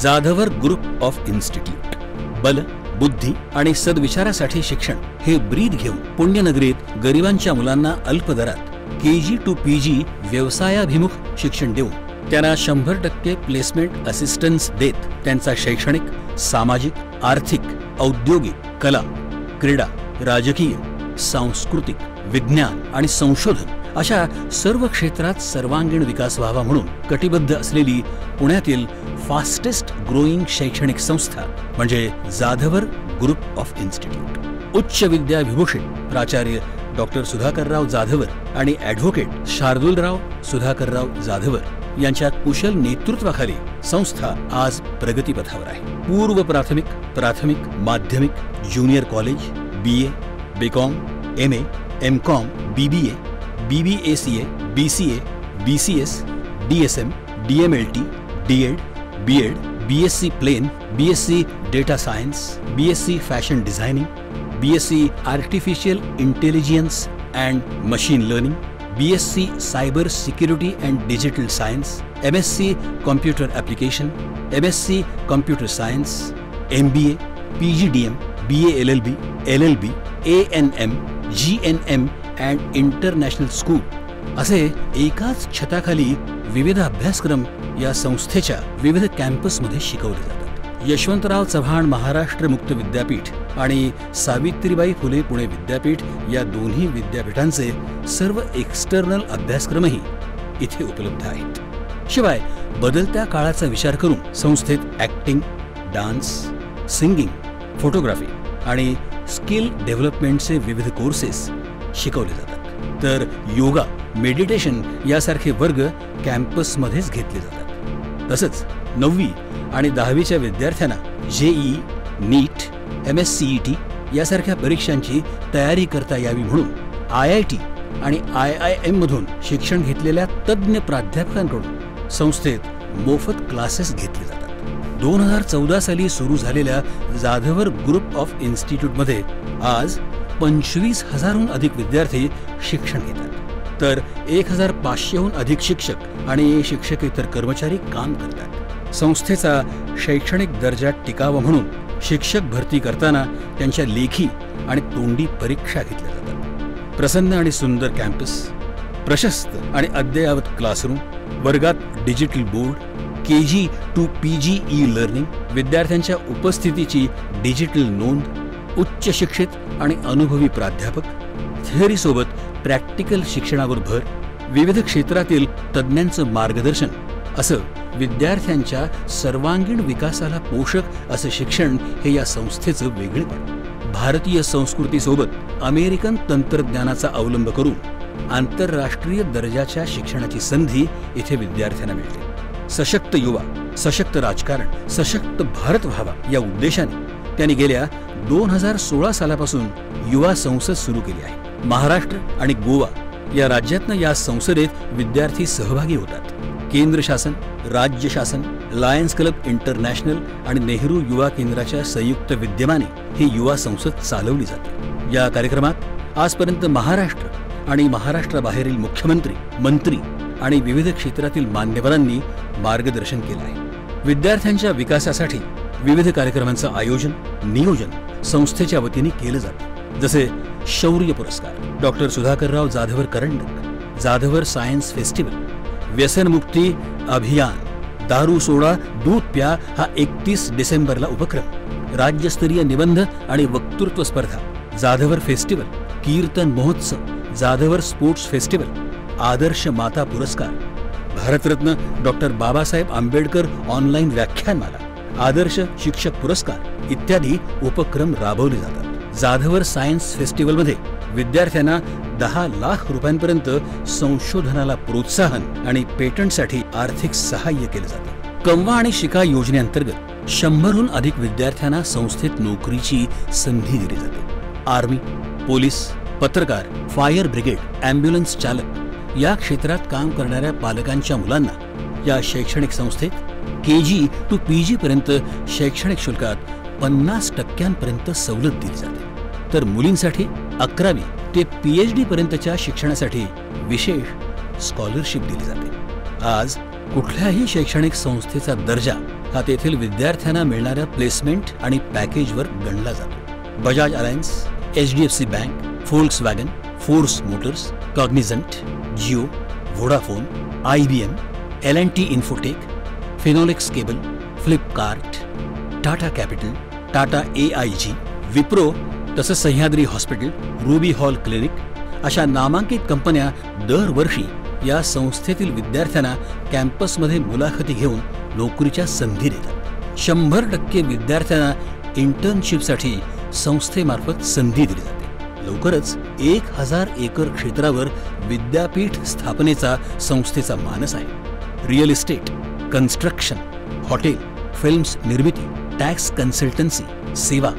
Jadhavar group of institute बल, बुद्धी आणि सद्विचारासाठी शिक्षण हे ब्रीद घेऊन पुण्यनगरीत गरिबांच्या मुलांना अल्प दरात KG to PG व्यवसायाभिमुख शिक्षण देऊन त्यांना 100% प्लेसमेंट असिस्टन्स देत त्यांचा शैक्षणिक, सामाजिक, आर्थिक, औद्योगिक, कला, क्रीडा, राजकीय, सांस्कृतिक, विज्ञान आणि संशोधन अशा सर्व क्षेत्रात सर्वांगीण विकास व्हावा म्हणून कटिबद्ध असलेली पुण्यातील फास्टेस्ट ग्रोईंग शैक्षणिक संस्था म्हणजे जाधवर ग्रुप ऑफ इन्स्टिट्यूट। उच्च विद्या विभूषित प्राचार्य डॉक्टर सुधाकरराव जाधवर आणि ॲडव्होकेट शार्दूलराव सुधाकरराव जाधवर यांच्या कुशल नेतृत्वाखाली संस्था आज प्रगतीपथावर आहे। पूर्व प्राथमिक, प्राथमिक, माध्यमिक, junior college, BA, BCom, MA, MCom, BBA, BBACA, BCA, BCS, DSM, DMLT, DEd, BEd, BSc Plain, BSc Data Science, BSc Fashion Designing, BSc Artificial Intelligence and Machine Learning, BSc Cyber Security and Digital Science, MSc Computer Application, MSc Computer Science, MBA, PGDM, BA LLB, LLB, ANM, GNM and International School असे एकाच छताखाली विविध अभ्यासक्रम या संस्थेच्या विविध कॅम्पसमध्ये शिकवले जातात। यशवंतराव चव्हाण महाराष्ट्र मुक्त विद्यापीठ आणि सावित्रीबाई फुले पुणे विद्यापीठ या दोन्ही विद्यापीठांचे सर्व एक्सटर्नल अभ्यासक्रमही इथे उपलब्ध आहेत। शिवाय बदलत्या काळाचा विचार करून संस्थेत ॲक्टिंग, डान्स, सिंगिंग, फोटोग्राफी आणि स्किल डेव्हलपमेंटचे विविध कोर्सेस शिकवले जातात। तर योगा, मेडिटेशन यासारखे वर्ग कॅम्पसमध्येच घेतले जातात। तसंच 9वी आणि 10वीच्या विद्यार्थ्यांना JEE, NEET, MSCET यासारख्या परीक्षांची तयारी करता यावी म्हणून IIT आणि IIM मधून शिक्षण घेतलेल्या तज्ज्ञ प्राध्यापकांकडून संस्थेत मोफत क्लासेस घेतले जातात। 2014 साली सुरू झालेल्या जाधवर ग्रुप ऑफ इन्स्टिट्यूटमध्ये आज 25,000हून अधिक विद्यार्थी शिक्षण घेतात, तर 1,500हून अधिक शिक्षक आणि शिक्षकेतर कर्मचारी काम करतात। संस्थेचा शैक्षणिक दर्जा टिकावा म्हणून शिक्षक भरती करताना त्यांच्या लेखी आणि तोंडी परीक्षा घेतल्या जातात। प्रसन्न आणि सुंदर कॅम्पस, प्रशस्त आणि अद्ययावत क्लासरूम, वर्गात digital board, KG to PG e learning, विद्यार्थ्यांच्या उपस्थितीची डिजिटल नोंद, उच्च शिक्षित आणि अनुभवी प्राध्यापक, थिअरीसोबत प्रॅक्टिकल शिक्षणावर भर, विविध क्षेत्रातील तज्ज्ञांचं मार्गदर्शन असं विद्यार्थ्यांच्या सर्वांगीण विकासाला पोषक असं शिक्षण हे या संस्थेचं वेगळेपण। भारतीय संस्कृतीसोबत अमेरिकन तंत्रज्ञानाचा अवलंब करून आंतरराष्ट्रीय दर्जाच्या शिक्षणाची संधी इथे विद्यार्थ्यांना मिळते। सशक्त युवा, सशक्त राजकारण, सशक्त भारत व्हावा या उद्देशाने त्यांनी गेल्या 2016 सालापासून युवा संसद सुरू केली आहे। महाराष्ट्र आणि गोवा या राज्यातनं या संसदेत विद्यार्थी सहभागी होतात। केंद्र शासन, राज्य शासन, लायन्स क्लब इंटरनॅशनल आणि नेहरू युवा केंद्राच्या संयुक्त विद्यमाने ही युवा संसद चालवली जाते। या कार्यक्रमात आजपर्यंत महाराष्ट्र आणि महाराष्ट्राबाहेरील मुख्यमंत्री, मंत्री आणि विविध क्षेत्रातील मान्यवरांनी मार्गदर्शन केलं आहे। विद्यार्थ्यांच्या विकासासाठी विविध कार्यक्रमांचं आयोजन, नियोजन संस्थेच्या वतीने केलं जातं। जसे शौर्य पुरस्कार, डॉक्टर सुधाकरराव जाधवर करंडक, जाधवर सायन्स फेस्टिवल, व्यसनमुक्ती अभियान, दारू सोडा दूध प्या हा 31 डिसेंबरला उपक्रम, राज्यस्तरीय निबंध आणि वक्तृत्व स्पर्धा, जाधवर फेस्टिवल, कीर्तन महोत्सव, जाधवर स्पोर्ट्स फेस्टिवल, आदर्श माता पुरस्कार, भारतरत्न डॉक्टर बाबासाहेब आंबेडकर ऑनलाईन व्याख्यानमाला, आदर्श शिक्षक पुरस्कार इत्यादी उपक्रम राबवले जातात। जाधवर सायन्स फेस्टिवलमध्ये विद्यार्थ्यांना 10 लाख रुपयांपर्यंत संशोधनाला प्रोत्साहन आणि पेटंटसाठी आर्थिक सहाय्य केले जाते। कमवा आणि शिका योजनेअंतर्गत 100हून अधिक विद्यार्थ्यांना संस्थेत नोकरीची संधी दिली जाते। आर्मी, पोलीस, पत्रकार, फायर ब्रिगेड, ॲम्ब्युलन्स चालक या क्षेत्रात काम करणाऱ्या पालकांच्या मुलांना या शैक्षणिक संस्थेत KG to PG पर्यंत शैक्षणिक शुल्कात 50% सवलत दिली जाते, तर मुलींसाठी 11वी ते PhD पर्यंतच्या शिक्षणासाठी विशेष स्कॉलरशिप दिली जाते। आज कुठल्याही शैक्षणिक संस्थेचा दर्जा हा तेथील विद्यार्थ्यांना मिळणाऱ्या प्लेसमेंट आणि पॅकेजवर गणला जातो। Bajaj Allianz, HDFC Bank, Volkswagen, Force Motors, Cognizant, Jio, Vodafone, IBM, L&T Infotech, Finolex Cable, Flipkart, Tata Capital, Tata AIG, Wipro तसंच Sahyadri Hospital, Ruby Hall Clinic अशा नामांकित कंपन्या दरवर्षी या संस्थेतील विद्यार्थ्यांना कॅम्पसमध्ये मुलाखती घेऊन नोकरीच्या संधी देतात। 100% विद्यार्थ्यांना इंटर्नशिपसाठी संस्थेमार्फत संधी दिली जाते। लवकरच 1000 एकर क्षेत्रावर विद्यापीठ स्थापनेचा संस्थेचा मानस आहे। Real estate, construction, hotel, films निर्मिती, टॅक्स कन्सल्टन्सी, सेवा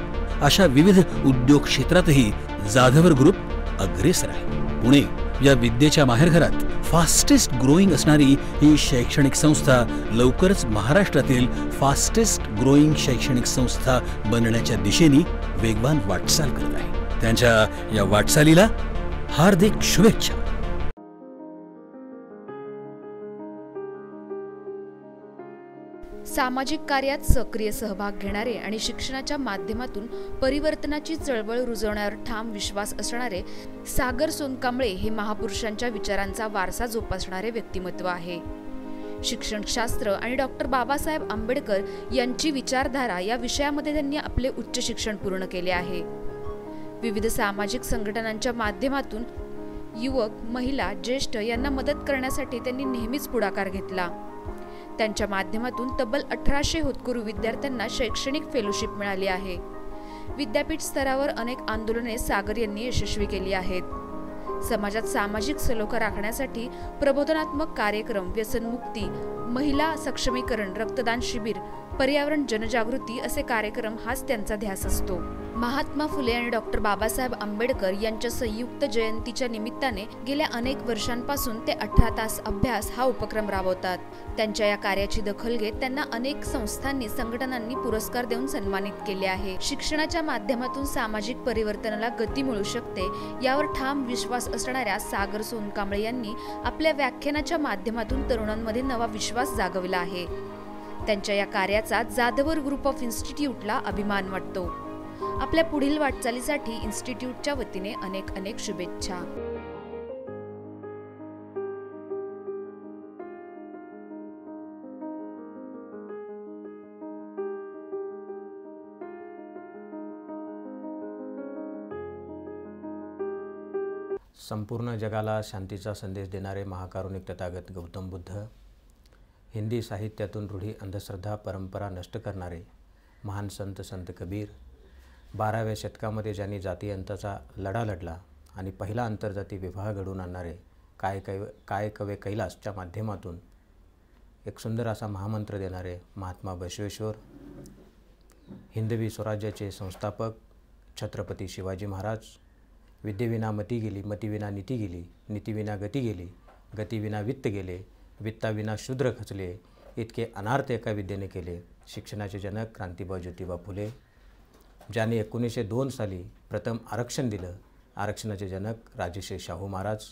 अशा विविध उद्योग क्षेत्रातही जाधवर ग्रुप अग्रेसर आहे। पुणे या विद्येच्या माहेरघरात फास्टेस्ट ग्रोईंग असणारी ही शैक्षणिक संस्था लवकरच महाराष्ट्रातील फास्टेस्ट ग्रोईंग शैक्षणिक संस्था बनण्याच्या दिशेने वेगवान वाटचाल करत आहे। त्यांच्या या वाटचालीला हार्दिक शुभेच्छा। सामाजिक कार्यात सक्रिय सहभाग घेणारे आणि शिक्षणाच्या माध्यमातून परिवर्तनाची चळवळ रुजवण्यावर ठाम विश्वास असणारे सागर सोनकांबळे हे महापुरुषांच्या विचारांचा वारसा जोपासणारे व्यक्तिमत्व आहे। शिक्षणशास्त्र आणि डॉक्टर बाबासाहेब आंबेडकर यांची विचारधारा या विषयामध्ये त्यांनी आपले उच्च शिक्षण पूर्ण केले आहे। विविध सामाजिक संघटनांच्या माध्यमातून युवक, महिला, ज्येष्ठ यांना मदत करण्यासाठी त्यांनी नेहमीच पुढाकार घेतला। त्यांच्या माध्यमातून तब्बल 1800 होतकरू विद्यार्थ्यांना शैक्षणिक फेलोशिप मिळाली आहे। विद्यापीठ स्तरावर अनेक आंदोलने सागर यांनी यशस्वी केली आहेत। समाजात सामाजिक सलोखा राखण्यासाठी प्रबोधनात्मक कार्यक्रम, व्यसनमुक्ती, महिला सक्षमीकरण, रक्तदान शिबिर, पर्यावरण जनजागृती असे कार्यक्रम हाच त्यांचा ध्यास असतो। महात्मा फुले आणि डॉक्टर बाबासाहेब आंबेडकर यांच्या संयुक्त जयंतीच्या निमित्ताने गेल्या अनेक वर्षांपासून ते 18 तास अभ्यास हा उपक्रम राबवतात। त्यांच्या या कार्याची दखल घेत त्यांना अनेक संस्थांनी, संघटनांनी पुरस्कार देऊन सन्मानित केले आहे। शिक्षणाच्या माध्यमातून सामाजिक परिवर्तनाला गती मिळू शकते यावर ठाम विश्वास असणाऱ्या सागर सोनकांबळे यांनी आपल्या व्याख्यानाच्या माध्यमातून तरुणांमध्ये नवा विश्वास जागवला आहे। त्यांच्या या कार्याचा जाधवर ग्रुप ऑफ इन्स्टिट्यूटला अभिमान वाटतो। आपल्या पुढील वाटचालीसाठी इन्स्टिट्यूटच्या वतीने अनेक अनेक शुभेच्छा। संपूर्ण जगाला शांतीचा संदेश देणारे महाकारुणिक तथागत गौतम बुद्ध, हिंदी साहित्यातून रूढी, अंधश्रद्धा, परंपरा नष्ट करणारे महान संत कबीर, 12व्या शतकामध्ये ज्यांनी जाती अंताचा लढा लढला आणि पहिला आंतरजाती विवाह घडवून आणणारे काय कवे कैलासच्या माध्यमातून एक सुंदर असा महामंत्र देणारे महात्मा बसवेश्वर, हिंदवी स्वराज्याचे संस्थापक छत्रपती शिवाजी महाराज, विद्येविना मती गेली, मतीविना नीती गेली, नीतीविना गती गेली, गतीविना वित्त गेले, वित्ताविना शूद्र खचले, इतके अनार्थ एका विद्येने केले। शिक्षणाचे जनक क्रांतिबा ज्योतिबा फुले, ज्यांनी 1902 साली प्रथम आरक्षण दिलं, आरक्षणाचे जनक राजश्री शाहू महाराज।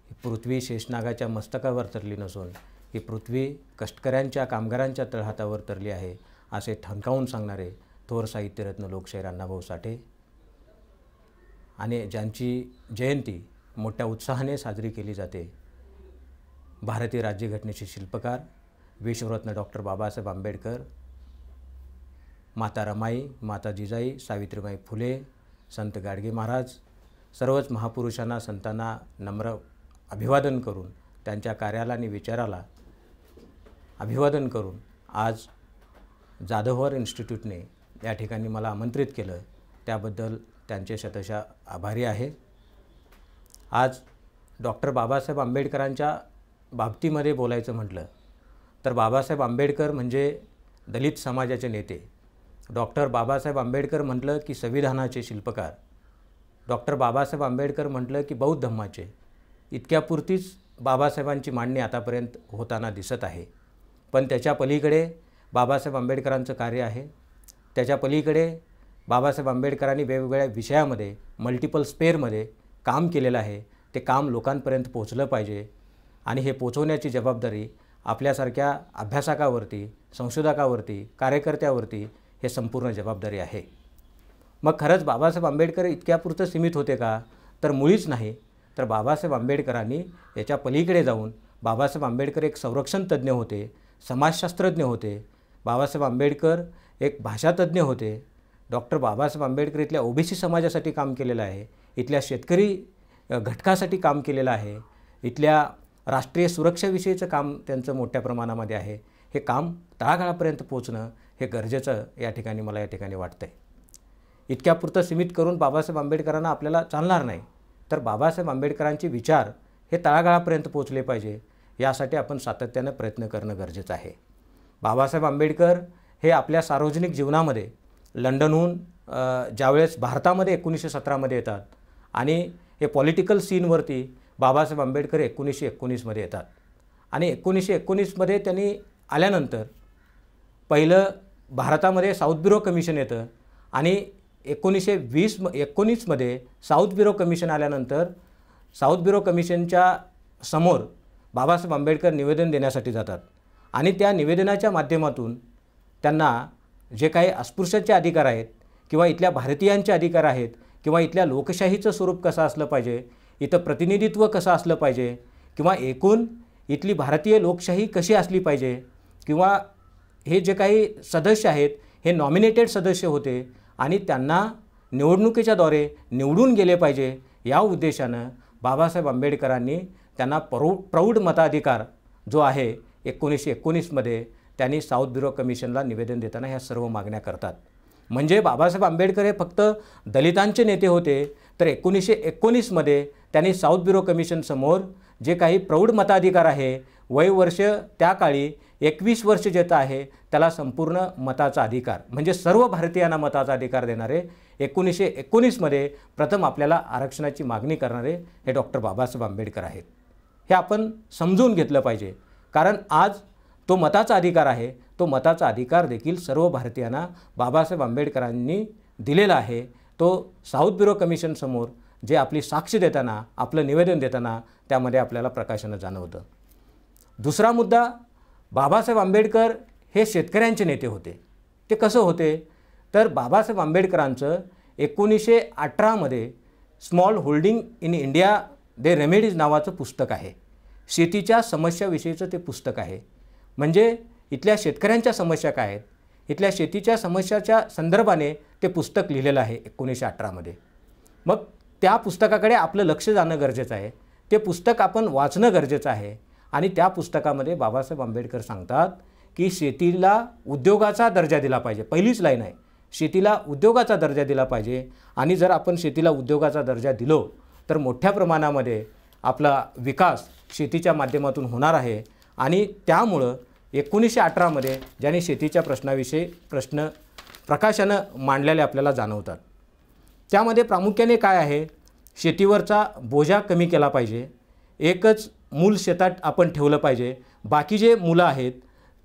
ही पृथ्वी शेषनागाच्या मस्तकावर तरली नसून ही पृथ्वी कष्टकऱ्यांच्या, कामगारांच्या तळहातावर तरली आहे असे ठणकावून सांगणारे थोर साहित्यरत्न लोकशाहीर अण्णाभाऊ साठे, आणि ज्यांची जयंती मोठ्या उत्साहाने साजरी केली जाते। भारतीय राज्यघटनेचे शिल्पकार विश्वरत्न डॉक्टर बाबासाहेब आंबेडकर, माता रमाई, माता जिजाई, सावित्रीबाई फुले, संत गाडगे महाराज, सर्वच महापुरुषांना, संतांना नम्र अभिवादन करून, त्यांच्या कार्याला आणि विचाराला अभिवादन करून आज जाधवर इन्स्टिट्यूटने या ठिकाणी मला आमंत्रित केलं, त्याबद्दल त्यांचे शतशः आभारी आहे। आज डॉक्टर बाबासाहेब आंबेडकरांच्या बाबतीमध्ये बोलायचं म्हटलं तर बाबासाहेब आंबेडकर म्हणजे दलित समाजाचे नेते, डॉक्टर बाबासाहेब आंबेडकर म्हटलं की संविधानाचे शिल्पकार, डॉक्टर बाबासाहेब आंबेडकर म्हटलं की बौद्ध धम्माचे, इतक्यापुरतीच बाबासाहेबांची मांडणी आतापर्यंत होताना दिसत आहे. पण त्याच्या पलीकडे बाबासाहेब आंबेडकरांचं कार्य आहे. त्याच्या पलीकडे बाबासाहेब आंबेडकरांनी वेगवेगळ्या विषयामध्ये मल्टिपल स्पेअरमध्ये काम केलेलं आहे. ते काम लोकांपर्यंत पोचलं पाहिजे आणि हे पोचवण्याची जबाबदारी आपल्यासारख्या अभ्यासकावरती, संशोधकावरती, कार्यकर्त्यावरती हे संपूर्ण जबाबदारी आहे. मग खरंच बाबासाहेब आंबेडकर इतक्यापुरतं सीमित होते का? तर मुळीच नाही. तर बाबासाहेब आंबेडकरांनी याच्या पलीकडे जाऊन, बाबासाहेब आंबेडकर एक संरक्षण तज्ज्ञ होते, समाजशास्त्रज्ञ होते, बाबासाहेब आंबेडकर एक भाषातज्ञ होते. डॉक्टर बाबासाहेब आंबेडकर इथल्या ओबीसी समाजासाठी काम केलेलं आहे, इथल्या शेतकरी घटकासाठी काम केलेलं आहे, इथल्या राष्ट्रीय सुरक्षेविषयीचं काम त्यांचं मोठ्या प्रमाणामध्ये आहे. हे काम तळागाळापर्यंत पोचणं हे गरजेचं या ठिकाणी मला या ठिकाणी वाटतं आहे. इतक्यापुरतं सीमित करून बाबासाहेब आंबेडकरांना आपल्याला चालणार नाही. तर बाबासाहेब आंबेडकरांचे विचार हे तळागाळापर्यंत पोचले पाहिजे, यासाठी आपण सातत्यानं प्रयत्न करणं गरजेचं आहे. बाबासाहेब आंबेडकर हे आपल्या सार्वजनिक जीवनामध्ये लंडनहून ज्यावेळेस भारतामध्ये 1917मध्ये येतात आणि हे पॉलिटिकल सीनवरती बाबासाहेब आंबेडकर 1919मध्ये येतात आणि 1919मध्ये त्यांनी आल्यानंतर पहिलं भारतामध्ये साऊथ ब्युरो कमिशन येतं आणि 1919मध्ये साऊथ ब्युरो कमिशन आल्यानंतर साऊथ ब्युरो कमिशनच्या समोर बाबासाहेब आंबेडकर निवेदन देण्यासाठी जातात आणि त्या निवेदनाच्या माध्यमातून त्यांना जे काही अस्पृश्याचे अधिकार आहेत किंवा इथल्या भारतीयांचे अधिकार आहेत किंवा इथल्या लोकशाहीचं स्वरूप कसं असलं पाहिजे, इथं प्रतिनिधित्व कसं असलं पाहिजे किंवा एकूण इथली भारतीय लोकशाही कशी असली पाहिजे किंवा हे जे काही सदस्य आहेत हे नॉमिनेटेड सदस्य होते आणि त्यांना निवडणुकीच्या द्वारे निवडून गेले पाहिजे, या उद्देशानं बाबासाहेब आंबेडकरांनी त्यांना प्रौढ मताधिकार जो आहे 1919मध्ये त्यांनी साऊथ ब्युरो कमिशनला निवेदन देताना ह्या सर्व मागण्या करतात. म्हणजे बाबासाहेब आंबेडकर हे फक्त दलितांचे नेते होते, तर 1919मध्ये त्यांनी साऊथ ब्युरो कमिशनसमोर जे काही प्रौढ मताधिकार आहे, वयवर्ष त्या काळी 21 वर्ष जेचं आहे त्याला संपूर्ण मताचा अधिकार, म्हणजे सर्व भारतीयांना मताचा अधिकार देणारे 1919मध्ये प्रथम आपल्याला आरक्षणाची मागणी करणारे हे डॉक्टर बाबासाहेब आंबेडकर आहेत. हे आपण समजून घेतलं पाहिजे, कारण आज तो मताचा अधिकार आहे, तो मताचा अधिकार देखील सर्व भारतीयांना बाबासाहेब आंबेडकरांनी दिलेला आहे. तो साऊथ ब्युरो कमिशनसमोर जे आपली साक्ष देताना, आपलं निवेदन देताना त्यामध्ये आपल्याला प्रकाशानं जाणवतं. दुसरा मुद्दा, बाबासाहेब आंबेडकर हे शेतकऱ्यांचे नेते होते. ते कसं होते? तर बाबासाहेब आंबेडकरांचं 1918मध्ये small holding in India their remedies नावाचं पुस्तक आहे. शेतीच्या समस्याविषयीचं ते पुस्तक आहे. म्हणजे इथल्या शेतकऱ्यांच्या समस्या काय आहेत, इथल्या शेतीच्या समस्याच्या संदर्भाने ते पुस्तक लिहिलेलं आहे 1918मध्ये. मग त्या पुस्तकाकडे आपलं लक्ष जाणं गरजेचं आहे, ते पुस्तक आपण वाचणं गरजेचं आहे. आणि त्या पुस्तकामध्ये बाबासाहेब आंबेडकर सांगतात की शेतीला उद्योगाचा दर्जा दिला पाहिजे. पहिलीच लाईन आहे, शेतीला उद्योगाचा दर्जा दिला पाहिजे. आणि जर आपण शेतीला उद्योगाचा दर्जा दिलो तर मोठ्या प्रमाणामध्ये आपला विकास शेतीच्या माध्यमातून होणार आहे. आणि त्यामुळं 1918मध्ये ज्यांनी शेतीच्या प्रश्नाविषयी प्रकाशानं मांडलेले आपल्याला जाणवतात. त्यामध्ये प्रामुख्याने काय आहे, शेतीवरचा बोजा कमी केला पाहिजे, एकच मूल शेतात आपण ठेवलं पाहिजे, बाकी जे मुलं आहेत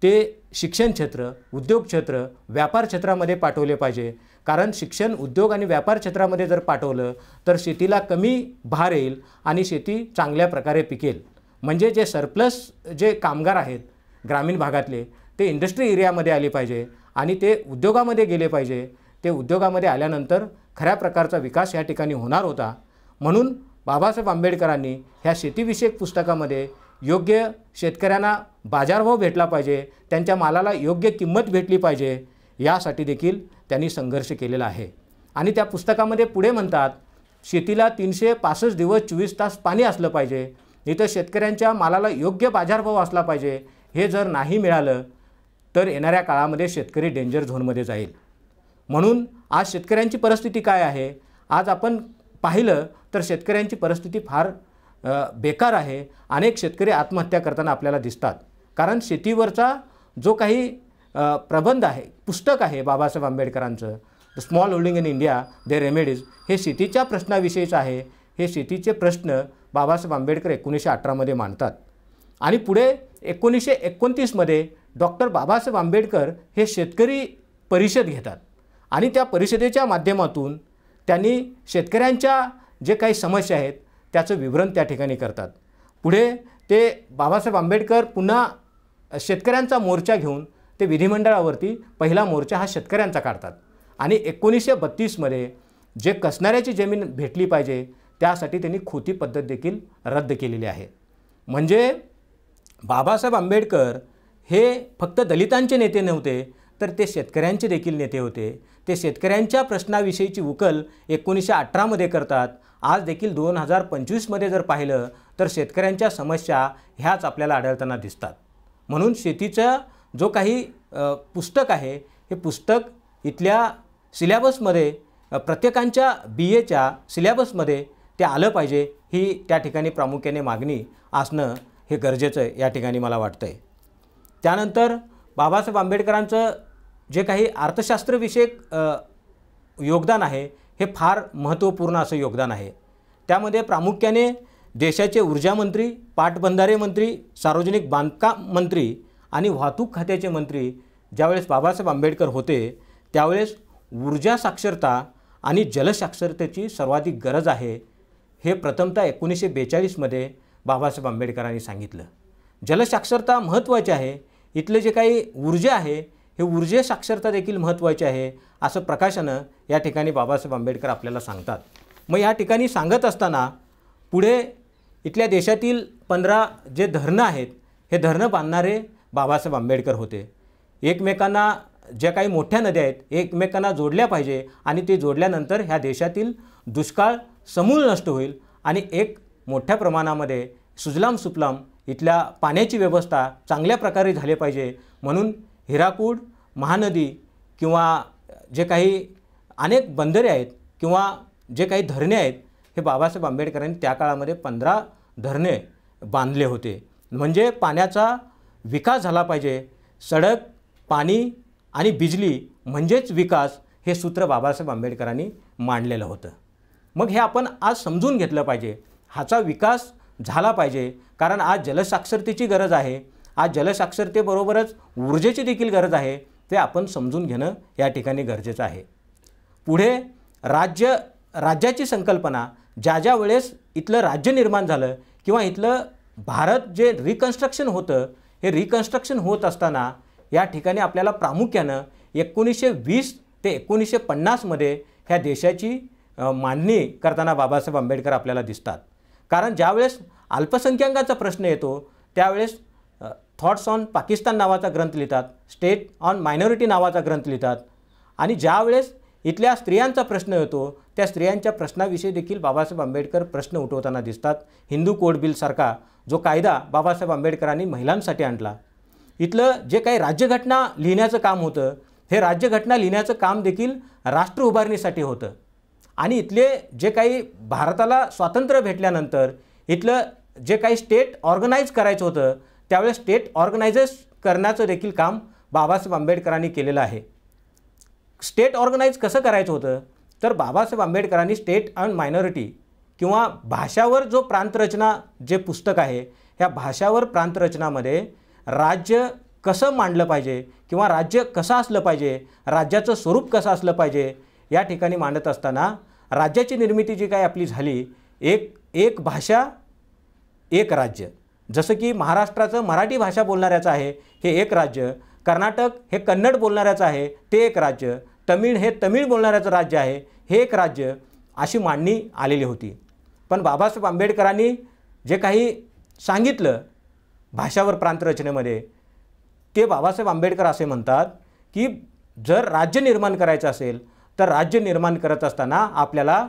ते शिक्षण क्षेत्र, उद्योग क्षेत्र, व्यापार क्षेत्रामध्ये पाठवले पाहिजे. कारण शिक्षण, उद्योग आणि व्यापार क्षेत्रामध्ये जर पाठवलं तर शेतीला कमी भार येईल आणि शेती चांगल्या प्रकारे पिकेल. म्हणजे जे सरप्लस जे कामगार आहेत ग्रामीण भागातले ते इंडस्ट्री एरियामध्ये आले पाहिजे आणि ते उद्योगामध्ये गेले पाहिजे. ते उद्योगामध्ये आल्यानंतर खऱ्या प्रकारचा विकास या ठिकाणी होणार होता. म्हणून बाबासाहेब आंबेडकरांनी ह्या शेतीविषयक पुस्तकामध्ये योग्य शेतकऱ्यांना बाजारभाव भेटला पाहिजे, त्यांच्या मालाला योग्य किंमत भेटली पाहिजे, यासाठी देखील त्यांनी संघर्ष केलेला आहे. आणि त्या पुस्तकामध्ये पुढे म्हणतात, शेतीला 365 दिवस 24 तास पाणी असलं पाहिजे, इथं शेतकऱ्यांच्या मालाला योग्य बाजारभाव असला पाहिजे. हे जर नाही मिळालं तर येणाऱ्या काळामध्ये शेतकरी डेंजर झोनमध्ये जाईल. म्हणून आज शेतकऱ्यांची परिस्थिती काय आहे, आज आपण पाहिलं तर शेतकऱ्यांची परिस्थिती फार बेकार आहे. अनेक शेतकरी आत्महत्या करताना आपल्याला दिसतात. कारण शेतीवरचा जो काही प्रबंध आहे, पुस्तक आहे बाबासाहेब आंबेडकरांचं, the small holding in India their remedies, हे शेतीच्या प्रश्नाविषयीचं आहे. हे शेतीचे प्रश्न बाबासाहेब आंबेडकर 1918 मांडतात आणि पुढे 1929 डॉक्टर बाबासाहेब आंबेडकर हे शेतकरी परिषद घेतात आणि त्या परिषदेच्या माध्यमातून त्यांनी शेतकऱ्यांच्या जे काही समस्या आहेत त्याचं विवरण त्या ठिकाणी करतात. पुढे ते बाबासाहेब आंबेडकर पुन्हा शेतकऱ्यांचा मोर्चा घेऊन ते विधिमंडळावरती पहिला मोर्चा हा शेतकऱ्यांचा काढतात आणि 1932 जे कसणाऱ्याची जमीन भेटली पाहिजे त्यासाठी त्यांनी खोती पद्धत देखील रद्द केलेली आहे. म्हणजे बाबासाहेब आंबेडकर हे फक्त दलितांचे नेते नव्हते, तर ते शेतकऱ्यांचे देखील नेते होते. ते शेतकऱ्यांच्या प्रश्नाविषयीची उकल 1918 करतात. आज देखील 2025 जर पाहिलं तर शेतकऱ्यांच्या समस्या ह्याच आपल्याला आढळताना दिसतात. म्हणून शेतीचा जो काही पुस्तक आहे हे पुस्तक इथल्या सिलेबसमध्ये, प्रत्येकांच्या BAच्या सिलेबसमध्ये ते आलं पाहिजे, ही त्या ठिकाणी प्रामुख्याने मागणी असणं हे गरजेचं आहे या ठिकाणी मला वाटतं आहे. त्यानंतर बाबासाहेब आंबेडकरांचं जे काही अर्थशास्त्रविषयक योगदान आहे हे फार महत्त्वपूर्ण असं योगदान आहे. त्यामध्ये प्रामुख्याने देशाचे ऊर्जामंत्री, पाटबंधारे मंत्री, सार्वजनिक बांधकाम मंत्री आणि वाहतूक खात्याचे मंत्री ज्यावेळेस बाबासाहेब आंबेडकर होते त्यावेळेस ऊर्जा साक्षरता आणि जलसाक्षरतेची सर्वाधिक गरज आहे हे प्रथमतः 1942 बाबासाहेब आंबेडकरांनी सांगितलं. जलसाक्षरता महत्त्वाची आहे, इथले जे काही ऊर्जा आहे हे ऊर्जे साक्षरता देखील महत्त्वाची आहे असं प्रकाशनं या ठिकाणी बाबासाहेब आंबेडकर आपल्याला सांगतात. मग या ठिकाणी सांगत असताना पुढे इथल्या देशातील 15 जे धरणं आहेत हे धरणं बांधणारे बाबासाहेब आंबेडकर होते. एकमेकांना ज्या काही मोठ्या नद्या आहेत एकमेकांना जोडल्या पाहिजे आणि ते जोडल्यानंतर ह्या देशातील दुष्काळ समूळ नष्ट होईल आणि एक मोठ्या प्रमाणामध्ये सुजलाम सुफलाम इथल्या पाण्याची व्यवस्था चांगल्या प्रकारे झाली पाहिजे. म्हणून हिराकूड, महानदी किंवा जे काही अनेक बंदरे आहेत किंवा जे काही धरणे आहेत हे बाबासाहेब आंबेडकरांनी त्या काळामध्ये 15 धरणे बांधले होते. म्हणजे पाण्याचा विकास झाला पाहिजे. सडक, पाणी आणि बिजली म्हणजेच विकास हे सूत्र बाबासाहेब आंबेडकरांनी मांडलेलं होतं. मग हे आपण आज समजून घेतलं पाहिजे, ह्याचा विकास झाला पाहिजे. कारण आज जलसाक्षरतेची गरज आहे, आज जलसाक्षरतेबरोबरच ऊर्जेची देखील गरज आहे. ते आपण समजून घेणं या ठिकाणी गरजेचं आहे. पुढे राज्याची संकल्पना ज्या वेळेस इथलं राज्य निर्माण झालं किंवा इथलं भारत जे रिकन्स्ट्रक्शन होतं हे रिकन्स्ट्रक्शन होत असताना या ठिकाणी आपल्याला प्रामुख्यानं 1920 ते 1950 ह्या देशाची मांडणी करताना बाबासाहेब आंबेडकर आपल्याला दिसतात. कारण ज्यावेळेस अल्पसंख्याकांचा प्रश्न येतो त्यावेळेस थॉट्स ऑन पाकिस्तान नावाचा ग्रंथ लिहितात, स्टेट ऑन मायनॉरिटी नावाचा ग्रंथ लिहितात आणि ज्यावेळेस इथल्या स्त्रियांचा प्रश्न येतो त्या स्त्रियांच्या प्रश्नाविषयी देखील बाबासाहेब आंबेडकर प्रश्न उठवताना दिसतात. हिंदू कोड बिलसारखा जो कायदा बाबासाहेब आंबेडकरांनी महिलांसाठी आणला. इथलं जे काही राज्यघटना लिहिण्याचं काम होतं हे राज्यघटना लिहिण्याचं काम देखील राष्ट्र उभारणीसाठी होतं. आणि इथले जे काही भारताला स्वातंत्र्य भेटल्यानंतर इथलं जे काही स्टेट ऑर्गनाईज करायचं होतं त्यावेळेस स्टेट ऑर्गनायझेस करण्याचं देखील काम बाबासाहेब आंबेडकरांनी केलेलं आहे. स्टेट ऑर्गनाईज कसं करायचं होतं तर बाबासाहेब आंबेडकरांनी स्टेट अँड मायनॉरिटी किंवा भाषावर जो प्रांतरचना जे पुस्तक आहे ह्या भाषावर प्रांतरचनामध्ये राज्य कसं मांडलं पाहिजे किंवा राज्य कसं असलं पाहिजे, राज्याचं स्वरूप कसं असलं पाहिजे या ठिकाणी मांडत असताना राज्याची निर्मिती जी काही आपली झाली एक भाषा एक राज्य. जसं की महाराष्ट्राचं मराठी भाषा बोलणाऱ्याचं आहे हे एक राज्य, कर्नाटक हे कन्नड बोलणाऱ्याचं आहे ते एक राज्य, तमिळ हे तमिळ बोलणाऱ्याचं राज्य आहे हे एक राज्य, अशी मांडणी आलेली होती. पण बाबासाहेब आंबेडकरांनी जे काही सांगितलं भाषावर प्रांतरचनेमध्ये ते बाबासाहेब आंबेडकर असे म्हणतात की जर राज्य निर्माण करायचं असेल तर राज्य निर्माण करत असताना आपल्याला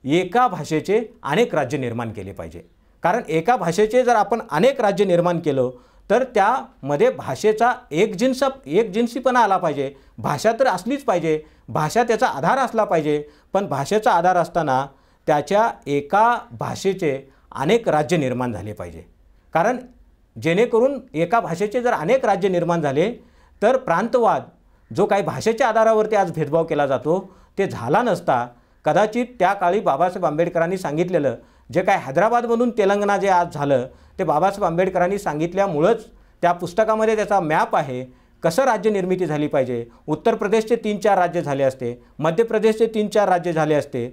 एका भाषेचे अनेक राज्य निर्माण केले पाहिजे. कारण एका भाषेचे जर आपण अनेक राज्य निर्माण केलं तर त्यामध्ये भाषेचा एकजिन्सीपणा आला पाहिजे. भाषा तर असलीच पाहिजे, भाषा त्याचा आधार असला पाहिजे, पण भाषेचा आधार असताना त्याच्या एका भाषेचे अनेक राज्य निर्माण झाले पाहिजे. कारण जेणेकरून एका भाषेचे जर अनेक राज्य निर्माण झाले तर प्रांतवाद जो काही भाषेच्या आधारावरती आज भेदभाव केला जातो ते झाला नसता कदाचित त्या काळी बाबासाहेब आंबेडकरांनी सांगितलेलं जे काय हैदराबादमधून तेलंगणा जे आज झालं ते बाबासाहेब आंबेडकरांनी सांगितल्यामुळंच त्या पुस्तकामध्ये त्याचा मॅप आहे कसं राज्य निर्मिती झाली पाहिजे. उत्तर प्रदेशचे 3-4 राज्य झाले असते, मध्य प्रदेशचे 3-4 राज्य झाले असते.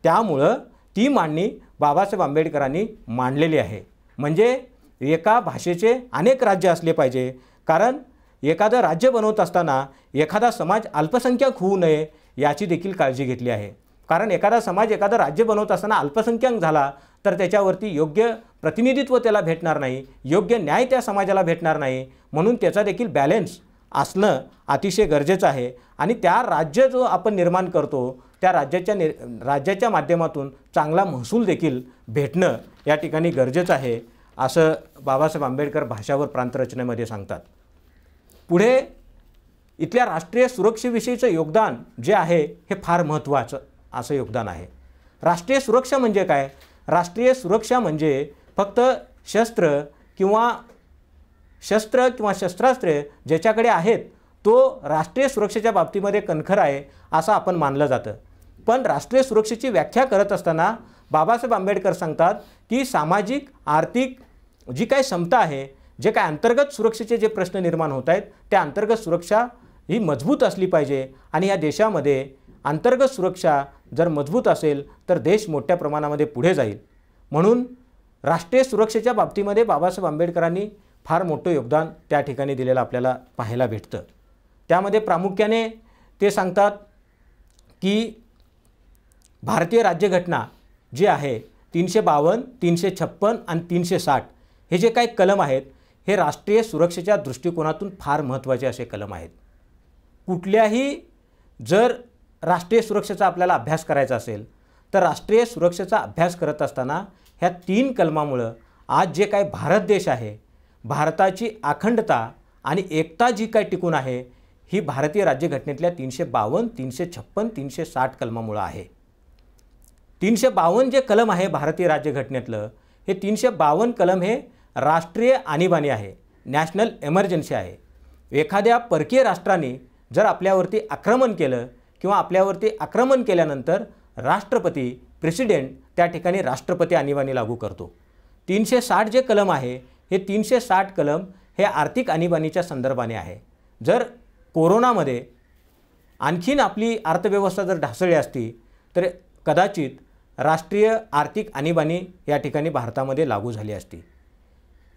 त्यामुळं ती मांडणी बाबासाहेब आंबेडकरांनी मांडलेली आहे. म्हणजे एका भाषेचे अनेक राज्य असले पाहिजे, कारण एखादं राज्य बनवत असताना एखादा समाज अल्पसंख्याक होऊ नये याची देखील काळजी घेतली आहे. कारण एखादा समाज एखादं राज्य बनवत असताना अल्पसंख्याक झाला तर त्याच्यावरती योग्य प्रतिनिधित्व त्याला भेटणार नाही, योग्य न्याय त्या समाजाला भेटणार नाही. म्हणून त्याचा देखील बॅलन्स असणं अतिशय गरजेचं आहे. आणि त्या राज्य जो आपण निर्माण करतो त्या राज्याच्या माध्यमातून चांगला महसूल देखील भेटणं या ठिकाणी गरजेचं आहे असं बाबासाहेब आंबेडकर भाषावर प्रांतरचनेमध्ये सांगतात. पुढे इथल्या राष्ट्रीय सुरक्षेविषयीचं योगदान जे आहे हे फार महत्त्वाचं असं योगदान आहे. राष्ट्रीय सुरक्षा म्हणजे काय? राष्ट्रीय सुरक्षा म्हणजे फक्त शस्त्र किंवा शस्त्रास्त्रे ज्याच्याकडे आहेत तो राष्ट्रीय सुरक्षेच्या बाबतीमध्ये कणखर आहे असं आपण मानलं जातं. पण राष्ट्रीय सुरक्षेची व्याख्या करत असताना बाबासाहेब आंबेडकर सांगतात की सामाजिक आर्थिक जी काही समता आहे, जे काय अंतर्गत सुरक्षेचे जे प्रश्न निर्माण होत आहेत त्या अंतर्गत सुरक्षा ही मजबूत असली पाहिजे. आणि या देशामध्ये अंतर्गत सुरक्षा जर मजबूत असेल तर देश मोठ्या प्रमाणामध्ये पुढे जाईल. म्हणून राष्ट्रीय सुरक्षेच्या बाबतीमध्ये बाबासाहेब आंबेडकरांनी फार मोठं योगदान त्या ठिकाणी दिलेलं आपल्याला पाहायला भेटतं. त्यामध्ये प्रामुख्याने ते सांगतात की भारतीय राज्यघटना जी आहे 352, 356 आणि 360 हे जे काही कलम आहेत हे राष्ट्रीय सुरक्षेच्या दृष्टिकोनातून फार महत्त्वाचे असे कलम आहेत. कुठल्याही जर राष्ट्रीय सुरक्षेचा आपल्याला अभ्यास करायचा असेल तर राष्ट्रीय सुरक्षेचा अभ्यास करत असताना ह्या 3 कलमामुळं आज जे काही भारत देश आहे, भारताची अखंडता आणि एकता जी काही टिकून आहे ही भारतीय राज्यघटनेतल्या 352, 356, 360 कलमामुळं आहे. 352 जे कलम आहे भारतीय राज्यघटनेतलं हे 352 कलम हे राष्ट्रीय आणीबाणी आहे, नॅशनल एमर्जन्सी आहे. एखाद्या परकीय राष्ट्राने जर आपल्यावरती आक्रमण केलं किंवा आपल्यावरती आक्रमण केल्यानंतर राष्ट्रपती प्रेसिडेंट त्या ठिकाणी राष्ट्रपती आणीबाणी लागू करतो. 360 जे कलम आहे हे 360 कलम हे आर्थिक आणीबाणीच्या संदर्भाने आहे. जर कोरोनामध्ये आणखीन आपली अर्थव्यवस्था जर ढासळली असती तर कदाचित राष्ट्रीय आर्थिक आणीबाणी या ठिकाणी भारतामध्ये लागू झाली असती.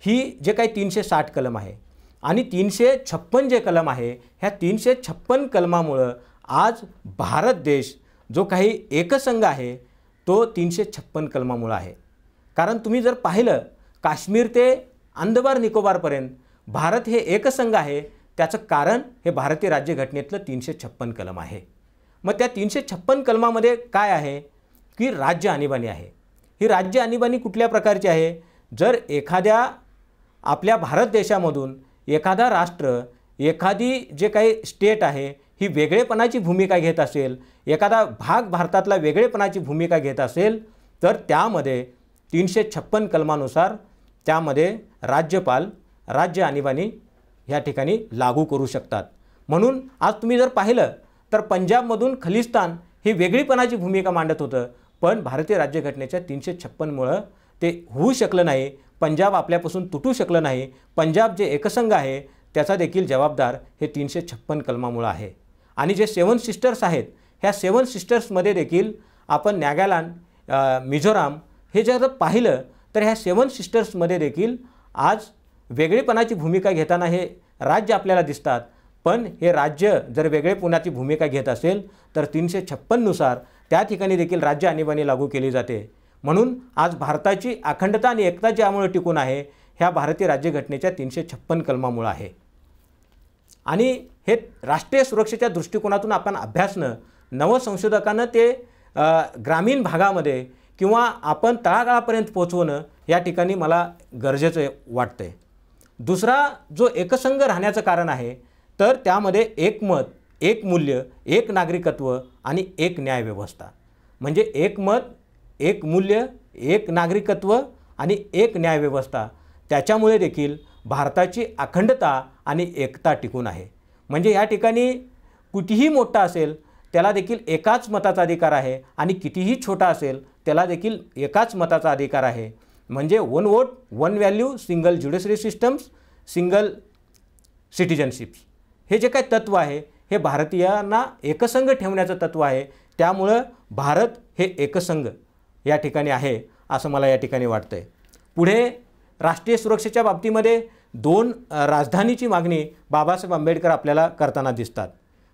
ही जे काही 360 कलम आहे आणि 356 जे कलम आहे ह्या 356 कलमामुळं आज भारत देश जो काही एकसंघ आहे तो 356 कलमामुळं आहे. कारण तुम्ही जर पाहिलं काश्मीर ते अंदमान निकोबारपर्यंत भारत हे एकसंघ आहे, त्याचं कारण हे भारतीय राज्यघटनेतलं 356 कलम आहे. मग त्या 356 कलमामध्ये काय आहे की राज्य आणीबाणी आहे. ही राज्य आणीबाणी कुठल्या प्रकारची आहे? जर एखाद्या आपल्या भारत देशामधून एखादा राष्ट्र एखादी जे काही स्टेट आहे ही वेगळेपणाची भूमिका घेत असेल, एखादा भाग भारतातला वेगळेपणाची भूमिका घेत असेल तर त्यामध्ये 356 कलमानुसार त्यामध्ये राज्यपाल राज्य आणीबाणी ह्या ठिकाणी लागू करू शकतात. म्हणून आज तुम्ही जर पाहिलं तर पंजाबमधून खलिस्तान ही वेगळीपणाची भूमिका मांडत होतं, पण भारतीय राज्यघटनेच्या 356मुळं ते होऊ शकलं नाही. पंजाब आपल्यापासून तुटू शकलं नाही. पंजाब जे एकसंघ आहे त्याचा देखील जबाबदार हे 356 कलमामुळं आहे. आणि जे 7 सिस्टर्स आहेत ह्या 7 सिस्टर्समध्ये देखील आपण नागालँड, मिझोराम हे जर पाहिलं तर ह्या 7 सिस्टर्समध्ये देखील आज वेगळेपणाची भूमिका घेताना हे राज्य आपल्याला दिसतात. पण हे राज्य जर वेगळेपणाची भूमिका घेत असेल तर 356नुसार त्या ठिकाणी देखील राज्य आणीबाणी लागू केली जाते. म्हणून आज भारताची अखंडता आणि एकता ज्यामुळे टिकून आहे ह्या भारतीय राज्यघटनेच्या 356 कलमामुळं आहे. आणि हे राष्ट्रीय सुरक्षेच्या दृष्टिकोनातून आपण अभ्यासणं नवसंशोधकांना ते ग्रामीण भागामध्ये किंवा आपण तळागाळापर्यंत पोहोचवणं या ठिकाणी मला गरजेचं वाटतंय. दुसरा जो एकसंघ राहण्याचं कारण आहे तर त्यामध्ये एक मत, एक मूल्य, एक नागरिकत्व आणि एक न्यायव्यवस्था. म्हणजे एक मत, एक मूल्य, एक नागरिकत्व आणि एक न्यायव्यवस्था, त्याच्यामुळे देखील भारताची अखंडता आणि एकता टिकून आहे. म्हणजे या ठिकाणी कितीही मोठा असेल त्याला देखील एकाच मताचा अधिकार आहे आणि कितीही छोटा असेल त्याला देखील एकाच मताचा अधिकार आहे. म्हणजे one vote one value, single judiciary systems, single citizenships, हे जे काही तत्त्व आहे हे भारतीयांना एकसंघ ठेवण्याचं तत्त्व आहे. त्यामुळं भारत हे एकसंघ या ठिकाणी आहे असं मला या ठिकाणी वाटतं आहे. पुढे राष्ट्रीय सुरक्षेच्या बाबतीमध्ये 2 राजधानीची मागणी बाबासाहेब आंबेडकर आपल्याला करताना दिसतात.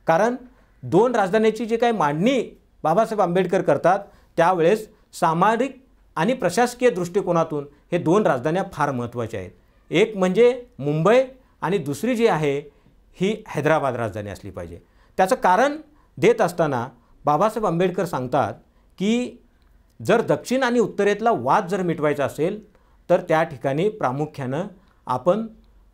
कारण 2 राजधानीची जी काही मांडणी बाबासाहेब आंबेडकर करतात त्यावेळेस सामाजिक आणि प्रशासकीय दृष्टिकोनातून हे 2 राजधान्या फार महत्त्वाच्या आहेत. एक म्हणजे मुंबई आणि दुसरी जी आहे ही हैदराबाद राजधानी असली पाहिजे. त्याचं कारण देत असताना बाबासाहेब आंबेडकर सांगतात की जर दक्षिण आणि उत्तरेतला वाद जर मिटवायचा असेल तर त्या ठिकाणी प्रामुख्यानं आपण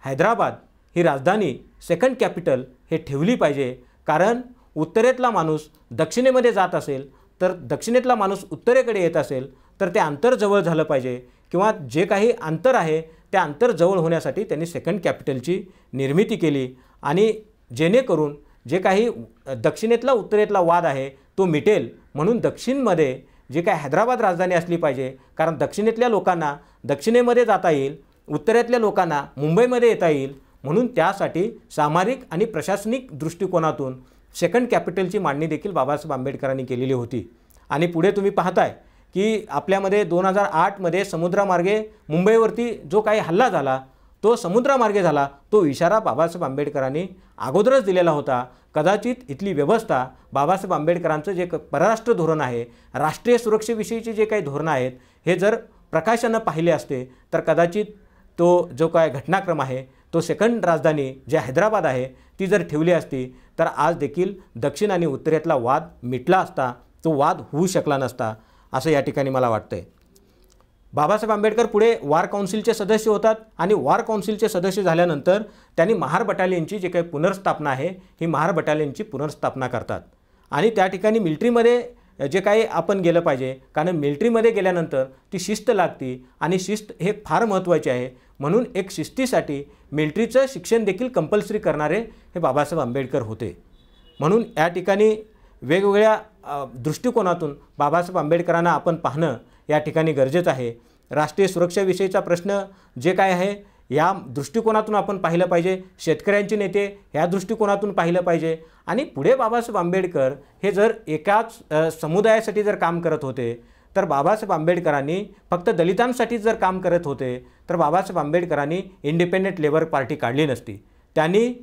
हैदराबाद ही राजधानी सेकंड कॅपिटल हे ठेवली पाहिजे. कारण उत्तरेतला माणूस दक्षिणेमध्ये जात असेल तर दक्षिणेतला माणूस उत्तरेकडे येत असेल तर ते अंतर जवळ झालं पाहिजे किंवा जे काही अंतर आहे त्या अंतर जवळ होण्यासाठी त्यांनी सेकंड कॅपिटलची निर्मिती केली आणि जेणेकरून जे काही दक्षिणेतला उत्तरेतला वाद आहे तो मिटेल. म्हणून दक्षिणमध्ये जे काही हैदराबाद राजधानी असली पाहिजे. कारण दक्षिणेतल्या लोकांना दक्षिणेमध्ये जाता येईल, उत्तरेतल्या लोकांना मुंबईमध्ये येता येईल. म्हणून त्यासाठी सामाजिक आणि प्रशासनिक दृष्टिकोनातून सेकंड कॅपिटलची मांडणी देखील बाबासाहेब आंबेडकरांनी केलेली होती. आणि पुढे तुम्ही पाहताय की आपल्यामध्ये 2008मध्ये समुद्रामार्गे मुंबईवरती जो काही हल्ला झाला तो समुद्रामार्गे झाला. तो इशारा बाबासाहेब आंबेडकरांनी अगोदरच दिलेला होता. कदाचित इथली व्यवस्था बाबासाहेब आंबेडकरांचं जे परराष्ट्र धोरण आहे, राष्ट्रीय सुरक्षेविषयीचे जे काही धोरणं आहेत हे जर प्रकाशानं पाहिले असते तर कदाचित तो जो काय घटनाक्रम आहे तो सेकंड राजधानी जे हैदराबाद आहे ती जर ठेवली असती तर आज देखील दक्षिण आणि उत्तरेतला वाद मिटला असता, तो वाद होऊ शकला नसता असं या ठिकाणी मला वाटतं आहे. बाबासाहेब आंबेडकर पुढे वॉर काउन्सिलचे सदस्य होतात आणि वॉर काउन्सिलचे सदस्य झाल्यानंतर त्यांनी महार बटालियनची जी काही पुनर्स्थापना आहे ही महार बटालियनची पुनर्स्थापना करतात. आणि त्या ठिकाणी मिलिटरीमध्ये जे काही आपण गेलं पाहिजे कारण मिलिटरीमध्ये गेल्यानंतर ती शिस्त लागते आणि शिस्त हे फार महत्त्वाचे आहे. म्हणून एक शिस्तीसाठी मिलिटरीचं शिक्षण देखील कंपल्सरी करणारे हे बाबासाहेब आंबेडकर होते. म्हणून या ठिकाणी वेगवेगळ्या दृष्टिकोनातून बाबासाहेब आंबेडकरांना आपण पाहणं या ठिकाणी गरजेचं आहे. राष्ट्रीय सुरक्षेविषयीचा प्रश्न जे काय आहे या दृष्टिकोनातून आपण पाहिलं पाहिजे. शेतकऱ्यांचे नेते ह्या दृष्टिकोनातून पाहिलं पाहिजे. आणि पुढे बाबासाहेब आंबेडकर हे जर एकाच समुदायासाठी जर काम करत होते तर बाबासाहेब आंबेडकरांनी फक्त दलितांसाठी जर काम करत होते तर बाबासाहेब आंबेडकरांनी इंडिपेंडंट लेबर पार्टी काढली नसती, त्यांनी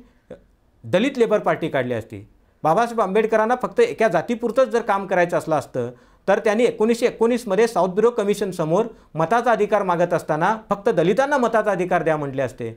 दलित लेबर पार्टी काढली असती. बाबासाहेब आंबेडकरांना फक्त एका जातीपुरतंच जर काम करायचं असलं असतं तर त्यांनी 1919मध्ये साऊथ ब्युरो कमिशन समोर मताचा अधिकार मागत असताना फक्त दलितांना मताचा अधिकार द्या म्हटले असते.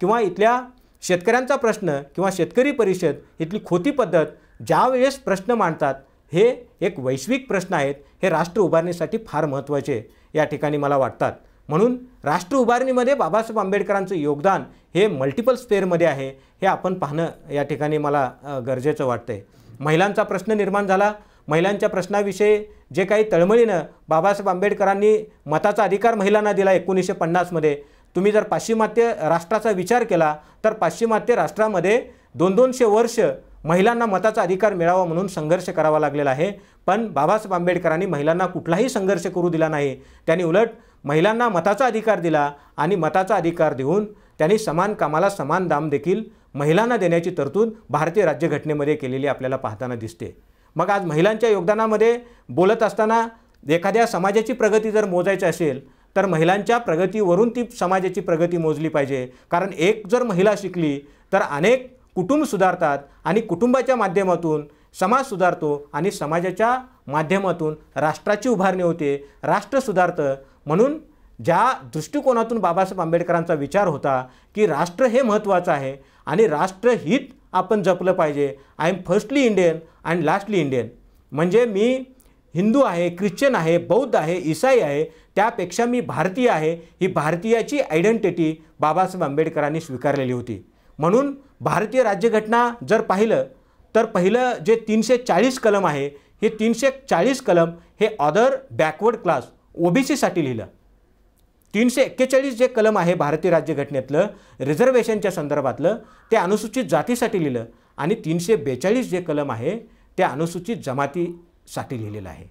किंवा इथल्या शेतकऱ्यांचा प्रश्न किंवा शेतकरी परिषद इथली खोटी पद्धत ज्या वेळेस प्रश्न मांडतात हे एक वैश्विक प्रश्न आहेत, हे राष्ट्र उभारणीसाठी फार महत्त्वाचे या ठिकाणी मला वाटतात. म्हणून राष्ट्र उभारणीमध्ये बाबासाहेब आंबेडकरांचं योगदान हे मल्टिपल स्पेअरमध्ये आहे हे आपण पाहणं या ठिकाणी मला गरजेचं वाटतं आहे. महिलांचा प्रश्न निर्माण झाला. महिलांच्या प्रश्नाविषयी जे काही तळमळीनं बाबासाहेब आंबेडकरांनी मताचा अधिकार महिलांना दिला 1950मध्ये. तुम्ही जर पाश्चिमात्य राष्ट्राचा विचार केला तर पाश्चिमात्य राष्ट्रामध्ये 200-200 वर्ष महिलांना मताचा अधिकार मिळावा म्हणून संघर्ष करावा लागलेला आहे. पण बाबासाहेब आंबेडकरांनी महिलांना कुठलाही संघर्ष करू दिला नाही. त्यांनी उलट महिलांना मताचा अधिकार दिला आणि मताचा अधिकार देऊन त्यांनी समान कामाला समान दाम देखील महिलांना देण्याची तरतूद भारतीय राज्यघटनेमध्ये केलेली आपल्याला पाहताना दिसते. मग आज महिलांच्या योगदानामध्ये बोलत असताना एखाद्या समाजाची प्रगती जर मोजायची असेल तर महिलांच्या प्रगतीवरून ती समाजाची प्रगती मोजली पाहिजे. कारण एक जर महिला शिकली तर अनेक कुटुंब सुधारतात आणि कुटुंबाच्या माध्यमातून समाज सुधारतो आणि समाजाच्या माध्यमातून राष्ट्राची उभारणी होते, राष्ट्र सुधारतं. म्हणून ज्या दृष्टिकोनातून बाबासाहेब आंबेडकरांचा विचार होता की राष्ट्र हे महत्त्वाचं आहे आणि राष्ट्रहित आपण जपलं पाहिजे. I am firstly Indian and lastly Indian. म्हणजे मी हिंदू आहे, ख्रिश्चन आहे, बौद्ध आहे, ईसाई आहे, त्यापेक्षा मी भारतीय आहे. ही भारतीयाची आयडेंटिटी बाबासाहेब आंबेडकरांनी स्वीकारलेली होती. म्हणून भारतीय राज्यघटना जर पाहिलं तर पहिलं जे 340 कलम आहे हे 340 कलम हे अदर बॅकवर्ड क्लास OBCसाठी लिहिलं. 341 जे कलम आहे भारतीय राज्यघटनेतलं रिझर्वेशनच्या संदर्भातलं ते अनुसूचित जातीसाठी लिहिलं. आणि 342 जे कलम आहे ते अनुसूचित जमातीसाठी लिहिलेलं आहे.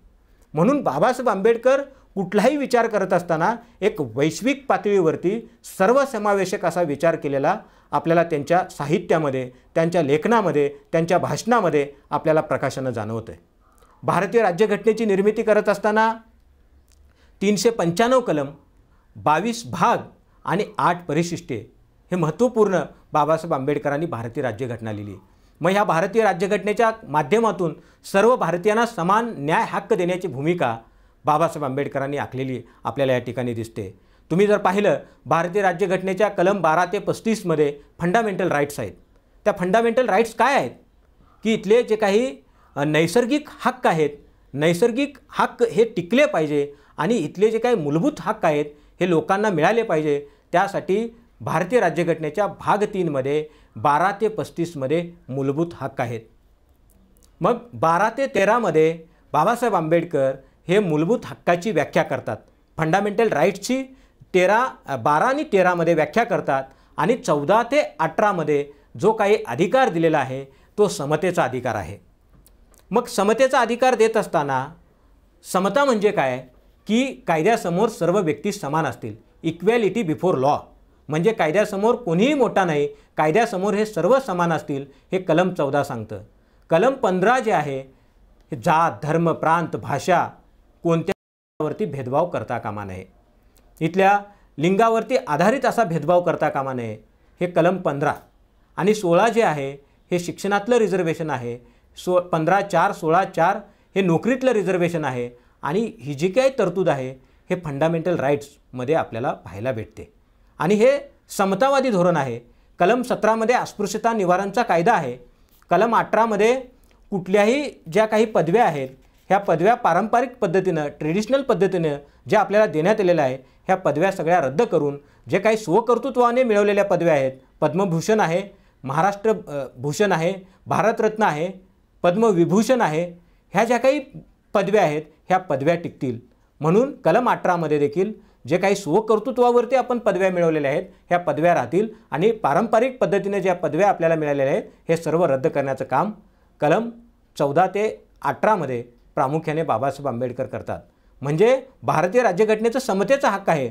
म्हणून बाबासाहेब आंबेडकर कुठलाही विचार करत असताना एक वैश्विक पातळीवरती सर्वसमावेशक असा विचार केलेला आपल्याला त्यांच्या साहित्यामध्ये, त्यांच्या लेखनामध्ये, त्यांच्या भाषणामध्ये आपल्याला प्रकाशानं जाणवतं आहे. भारतीय राज्यघटनेची निर्मिती करत असताना 395 कलम, 22 भाग आणि 8 परिशिष्टे हे महत्त्वपूर्ण बाबासाहेब आंबेडकरांनी भारतीय राज्यघटना लिहिली. मग ह्या भारतीय राज्यघटनेच्या माध्यमातून सर्व भारतीयांना समान न्याय हक्क देण्याची भूमिका बाबासाहेब आंबेडकरांनी आखलेली आपल्याला या ठिकाणी दिसते. तुम्ही जर पाहिलं भारतीय राज्यघटनेच्या कलम 12 ते 35मध्ये फंडामेंटल राईट्स आहेत. त्या फंडामेंटल राईट्स काय आहेत की इथले जे काही नैसर्गिक हक्क आहेत, नैसर्गिक हक्क हे टिकले पाहिजे आणि इथले जे काही मूलभूत हक्क आहेत हे लोकांना मिळाले पाहिजे. त्यासाठी भारतीय राज्यघटनेच्या भाग 3मध्ये 12 ते 35मध्ये मूलभूत हक्क आहेत. मग 12 ते 13मध्ये बाबासाहेब आंबेडकर हे मूलभूत हक्काची व्याख्या करतात. फंडामेंटल राईट्सची 12 आणि 13मध्ये व्याख्या करतात आणि 14 ते 18मध्ये जो काही अधिकार दिलेला आहे तो समतेचा अधिकार आहे. मग समतेचा अधिकार देत असताना समता म्हणजे काय की कायद्यासमोर सर्व व्यक्ती समान असतील. इक्वॅलिटी बिफोर लॉ म्हणजे कायद्यासमोर कोणीही मोठा नाही, कायद्यासमोर हे सर्व समान असतील हे कलम 14 सांगतं. कलम 15 जे आहे हे जात, धर्म, प्रांत, भाषा कोणत्यावरती भेदभाव करता कामा नये, इथल्या लिंगावरती आधारित असा भेदभाव करता कामा नये हे कलम 15. आणि 16 जे आहे हे शिक्षणातलं रिझर्वेशन आहे. 15(4), 16(4) हे नोकरीतलं रिझर्वेशन आहे. आणि ही जी काही तरतूद आहे हे फंडामेंटल राईट्समध्ये आपल्याला पाहायला भेटते आणि हे समतावादी धोरण आहे. कलम 17मध्ये अस्पृश्यता निवारणचा कायदा आहे. कलम 18मध्ये कुठल्याही ज्या काही पदव्या आहेत ह्या पदव्या पारंपरिक पद्धतीनं, ट्रेडिशनल पद्धतीनं ज्या आपल्याला देण्यात आलेल्या आहे ह्या पदव्या सगळ्या रद्द करून जे काही स्वकर्तृत्वाने मिळवलेल्या पदव्या आहेत, पद्मभूषण आहे, महाराष्ट्र भूषण आहे, भारतरत्न आहे, पद्मविभूषण आहे, ह्या ज्या काही पदव्या आहेत ह्या पदव्या टिकतील. म्हणून कलम 18मध्ये देखील जे काही स्वकर्तृत्वावरती आपण पदव्या मिळवलेल्या आहेत ह्या पदव्या राहतील आणि पारंपरिक पद्धतीने ज्या पदव्या आपल्याला मिळालेल्या आहेत हे सर्व रद्द करण्याचं काम कलम 14 ते 18मध्ये प्रामुख्याने बाबासाहेब आंबेडकर करतात. म्हणजे भारतीय राज्यघटनेचं समतेचा हक्क आहे.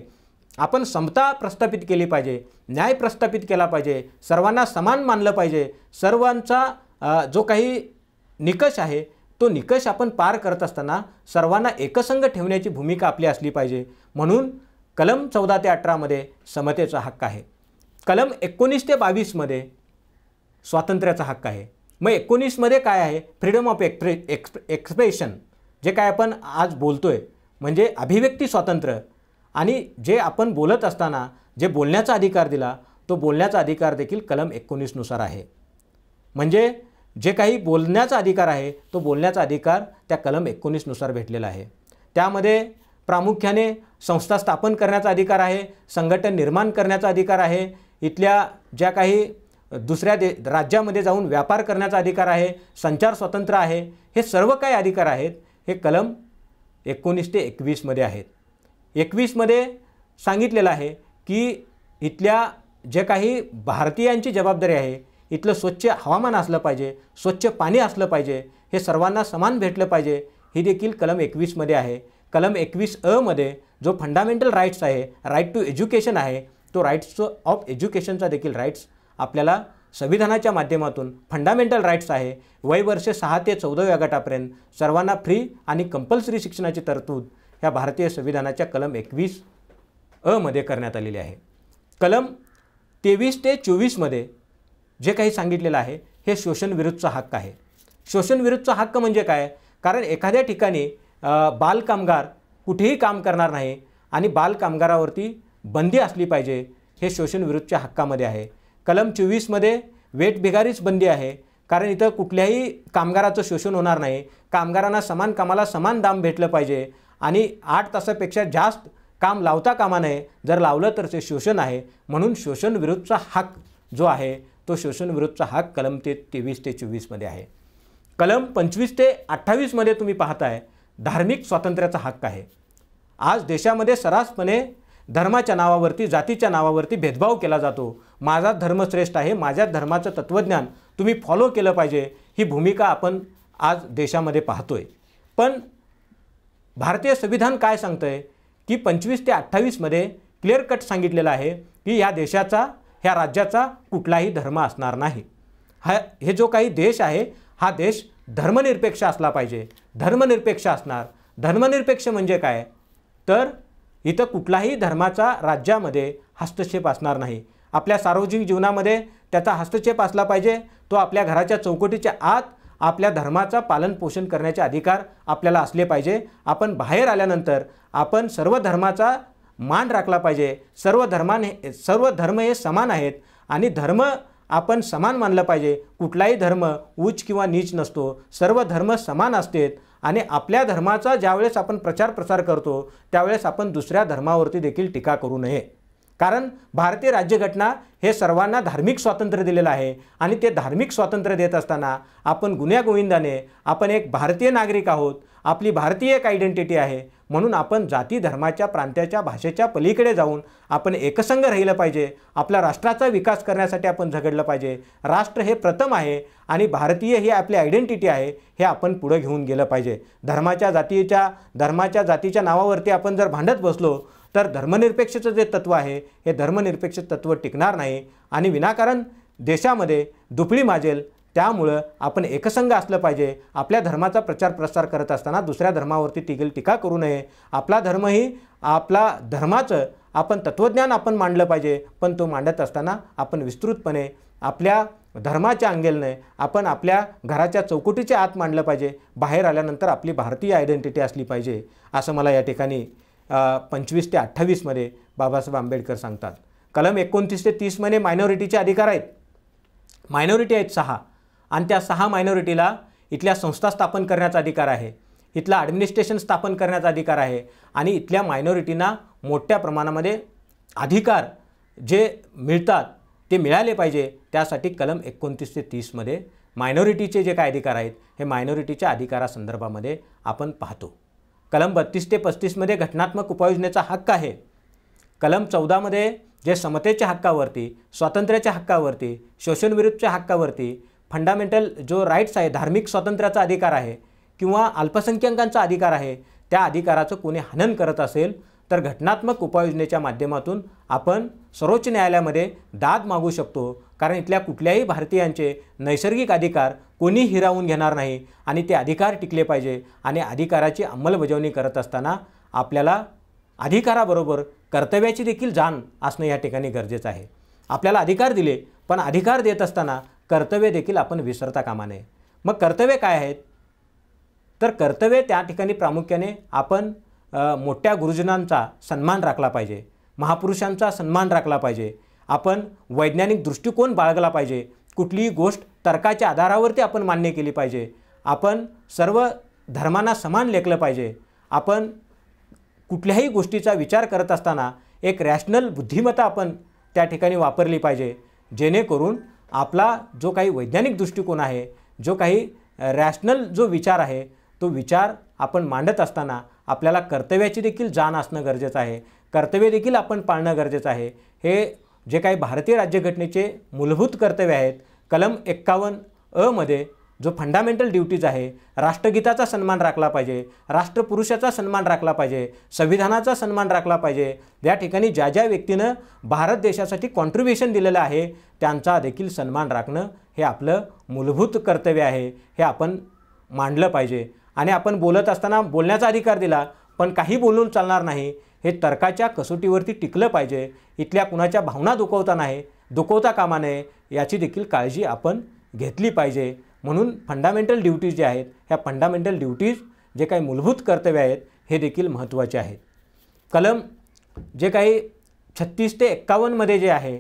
आपण समता प्रस्थापित केली पाहिजे, न्याय प्रस्थापित केला पाहिजे, सर्वांना समान मानलं पाहिजे. सर्वांचा जो काही निकष आहे तो निकष आपण पार करत असताना सर्वांना एकसंघ ठेवण्याची भूमिका आपली असली पाहिजे. म्हणून कलम 14 ते 18मध्ये समतेचा हक्क आहे. कलम 19 ते 22मध्ये स्वातंत्र्याचा हक्क आहे. मग 19मध्ये काय आहे? फ्रीडम ऑफ एक्सप्रेशन, जे काय आपण आज बोलतोय म्हणजे अभिव्यक्ती स्वातंत्र्य. आणि जे आपण बोलत असताना जे बोलण्याचा अधिकार दिला तो बोलण्याचा अधिकार देखील कलम 19नुसार आहे. म्हणजे जे काही बोलण्याचा अधिकार आहे तो बोलण्याचा अधिकार त्या कलम 19नुसार भेटलेला आहे. त्यामध्ये प्रामुख्याने संस्था स्थापन करण्याचा अधिकार आहे, संघटन निर्माण करण्याचा अधिकार आहे, इथल्या ज्या काही दुसऱ्या राज्यामध्ये जाऊन व्यापार करण्याचा अधिकार आहे, संचार स्वातंत्र्य आहे. हे सर्व काही अधिकार आहेत हे कलम 19 ते 21मध्ये आहेत. 21मध्ये सांगितलेलं आहे की इथल्या जे काही भारतीयांची जबाबदारी आहे, इथलं स्वच्छ हवामान असलं पाहिजे, स्वच्छ पाणी असलं पाहिजे, हे सर्वांना समान भेटलं पाहिजे, ही देखील कलम 21मध्ये आहे. कलम 21(अ) मध्ये जो फंडामेंटल राईट्स आहे, राईट टू एज्युकेशन आहे, तो राईट्स ऑफ एज्युकेशनचा देखील राईट्स आपल्याला संविधानाच्या माध्यमातून फंडामेंटल राईट्स आहे. वयवर्ष 6 ते 14व्या गटापर्यंत सर्वांना फ्री आणि कंपल्सरी शिक्षणाची तरतूद ह्या भारतीय संविधानाच्या कलम 21(अ) मध्ये करण्यात आलेली आहे. कलम 23 ते 24मध्ये जे काही सांगितलेलं आहे हे शोषणविरुद्धचा हक्क आहे. शोषणविरुद्धचा हक्क म्हणजे काय? कारण एखाद्या ठिकाणी बालकामगार कुठेही काम करणार नाही आणि बालकामगारावरती बंदी असली पाहिजे, हे शोषणविरुद्धच्या हक्कामध्ये आहे. कलम 24मध्ये वेठबिगारीच बंदी आहे, कारण इथं कुठल्याही कामगाराचं शोषण होणार नाही. कामगारांना समान कामाला समान दाम भेटलं पाहिजे आणि 8 तासापेक्षा जास्त काम लावता कामा नये. जर लावलं तर ते शोषण आहे. म्हणून शोषणविरुद्धचा हक्क जो आहे तो शोषणविरुद्धचा हक्क कलम 23 ते 24मध्ये आहे. कलम 25 ते 28मध्ये तुम्ही पाहताय धार्मिक स्वातंत्र्याचा हक्क आहे. आज देशामध्ये सर्रासपणे धर्माच्या नावावरती, जातीच्या नावावरती भेदभाव केला जातो. माझा धर्म श्रेष्ठ आहे, माझ्या धर्माचं तत्त्वज्ञान तुम्ही फॉलो केलं पाहिजे, ही भूमिका आपण आज देशामध्ये पाहतोय. पण भारतीय संविधान काय सांगतं आहे की 25 ते 28मध्ये क्लिअर कट सांगितलेलं आहे की ह्या देशाचा, ह्या राज्याचा कुठलाही धर्म असणार नाही. हे जो काही देश आहे हा देश धर्मनिरपेक्ष असला पाहिजे. धर्मनिरपेक्ष असणार, धर्मनिरपेक्ष म्हणजे काय, तर इथं कुठलाही धर्माचा राज्यामध्ये हस्तक्षेप असणार नाही. आपल्या सार्वजनिक जीवनामध्ये त्याचा हस्तक्षेप असला पाहिजे. तो आपल्या घराच्या चौकटीच्या आत आपल्या धर्माचा पालनपोषण करण्याचे अधिकार आपल्याला असले पाहिजे. आपण बाहेर आल्यानंतर आपण सर्व धर्माचा मान राखला पाहिजे. सर्व धर्म हे समान आहेत आणि धर्म आपण समान मानलं पाहिजे. कुठलाही धर्म उच्च किंवा नीच नसतो. सर्व धर्म समान असतात आणि आपल्या धर्माचा ज्यावेळेस आपण प्रसार करतो त्यावेळेस आपण दुसऱ्या धर्मावरती देखील टीका करू नये. कारण भारतीय राज्यघटना हे सर्वांना धार्मिक स्वातंत्र्य दिलेलं आहे आणि ते धार्मिक स्वातंत्र्य देत असताना आपण गुण्यागोविंदाने आपण एक भारतीय नागरिक आहोत. आपली भारतीय एक आयडेंटिटी आहे. म्हणून आपण जाती धर्माच्या, प्रांताच्या, भाषेच्या पलीकडे जाऊन आपण एकसंघ राहिलं पाहिजे. आपल्या राष्ट्राचा विकास करण्यासाठी आपण झगडलं पाहिजे. राष्ट्र हे प्रथम आहे आणि भारतीय ही आपली आयडेंटिटी आहे, हे आपण पुढे घेऊन गेलं पाहिजे. धर्माच्या जातीच्या नावावरती आपण जर भांडत बसलो तर धर्मनिरपेक्षचं जे तत्त्व आहे हे धर्मनिरपेक्ष तत्त्व टिकणार नाही आणि विनाकारण देशामध्ये दुफळी माजेल. त्यामुळं आपण एकसंघ असलं पाहिजे. आपल्या धर्माचा प्रसार करत असताना दुसऱ्या धर्मावरती टीका करू नये. आपला धर्म ही आपला धर्माचं आपण तत्त्वज्ञान आपण मांडलं पाहिजे. पण तो मांडत असताना आपण विस्तृतपणे आपल्या धर्माच्या अंगेलने आपण आपल्या घराच्या चौकटीच्या आत मांडलं पाहिजे. बाहेर आल्यानंतर आपली भारतीय आयडेंटिटी असली पाहिजे असं मला या ठिकाणी 25 ते 28मध्ये बाबासाहेब आंबेडकर सांगतात. कलम 29 ते 30मध्ये मायनॉरिटीचे अधिकार आहेत. मायनॉरिटी आहेत 6 आणि त्या 6 मायनॉरिटीला इथल्या संस्था स्थापन करण्याचा अधिकार आहे. इथलं ॲडमिनिस्ट्रेशन स्थापन करण्याचा अधिकार आहे आणि इथल्या मायनॉरिटींना मोठ्या प्रमाणामध्ये अधिकार जे मिळतात ते मिळाले पाहिजे. त्यासाठी कलम 29 ते 30मध्ये मायनॉरिटीचे जे काय अधिकार आहेत हे मायनॉरिटीच्या अधिकारासंदर्भामध्ये आपण पाहतो. कलम 32 ते 35मध्ये घटनात्मक उपाययोजनेचा हक्क आहे. कलम 14मध्ये जे समतेच्या हक्कावरती, स्वातंत्र्याच्या हक्कावरती, शोषणविरुद्धच्या हक्कावरती, फंडामेंटल जो राईट्स आहे, धार्मिक स्वातंत्र्याचा अधिकार आहे किंवा अल्पसंख्याकांचा अधिकार आहे, त्या अधिकाराचं कोणी हनन करत असेल तर घटनात्मक उपाययोजनेच्या माध्यमातून आपण सर्वोच्च न्यायालयामध्ये दाद मागू शकतो. कारण इथल्या कुठल्याही भारतीयांचे नैसर्गिक अधिकार कोणी हिरावून घेणार नाही आणि ते अधिकार टिकले पाहिजे. आणि अधिकाराची अंमलबजावणी करत असताना आपल्याला अधिकाराबरोबर कर्तव्याची देखील जाण असणं या ठिकाणी गरजेचं आहे. आपल्याला अधिकार दिले पण अधिकार देत असताना कर्तव्य देखील आपण विसरता कामा नये. मग कर्तव्य काय आहेत, तर कर्तव्य त्या ठिकाणी प्रामुख्याने आपण मोठ्या गुरुजनांचा सन्मान राखला पाहिजे, महापुरुषांचा सन्मान राखला पाहिजे, आपण वैज्ञानिक दृष्टिकोन बाळगला पाहिजे, कुठलीही गोष्ट तर्काच्या आधारावरती आपण मान्य केली पाहिजे, आपण सर्व धर्मांना समान लेखलं पाहिजे, आपण कुठल्याही गोष्टीचा विचार करत असताना एक रॅशनल बुद्धिमत्ता आपण त्या ठिकाणी वापरली पाहिजे, जेणेकरून आपला जो काही वैज्ञानिक दृष्टिकोन आहे, जो काही रॅशनल जो विचार आहे, तो विचार आपण मांडत असताना आपल्याला कर्तव्याची देखील जाण असणं गरजेचं आहे, कर्तव्य देखील आपण पाळणं गरजेचं आहे. हे जे काही भारतीय राज्यघटनेचे मूलभूत कर्तव्य आहेत, कलम 51 मध्ये जो फंडामेंटल ड्युटीज आहे, राष्ट्रगीताचा सन्मान राखला पाहिजे, राष्ट्रपुरुषाचा सन्मान राखला पाहिजे, संविधानाचा सन्मान राखला पाहिजे. या ठिकाणी ज्या ज्या व्यक्तीनं भारत देशासाठी कॉन्ट्रिब्युशन दिलेलं आहे त्यांचा देखील सन्मान राखणं हे आपलं मूलभूत कर्तव्य आहे, हे आपण मांडलं पाहिजे. आणि आपण बोलत असताना बोलण्याचा अधिकार दिला पण काही बोलून चालणार नाही, हे तर्काच्या कसोटीवरती टिकलं पाहिजे. इथल्या कुणाच्या भावना दुखवता कामा नये याची देखील काळजी आपण घेतली पाहिजे. म्हणून फंडामेंटल ड्युटीज जे आहेत, ह्या फंडामेंटल ड्युटीज जे काही मूलभूत कर्तव्य आहेत हे देखील महत्त्वाचे आहेत. कलम जे काही 36 ते 51 मध्ये जे आहे,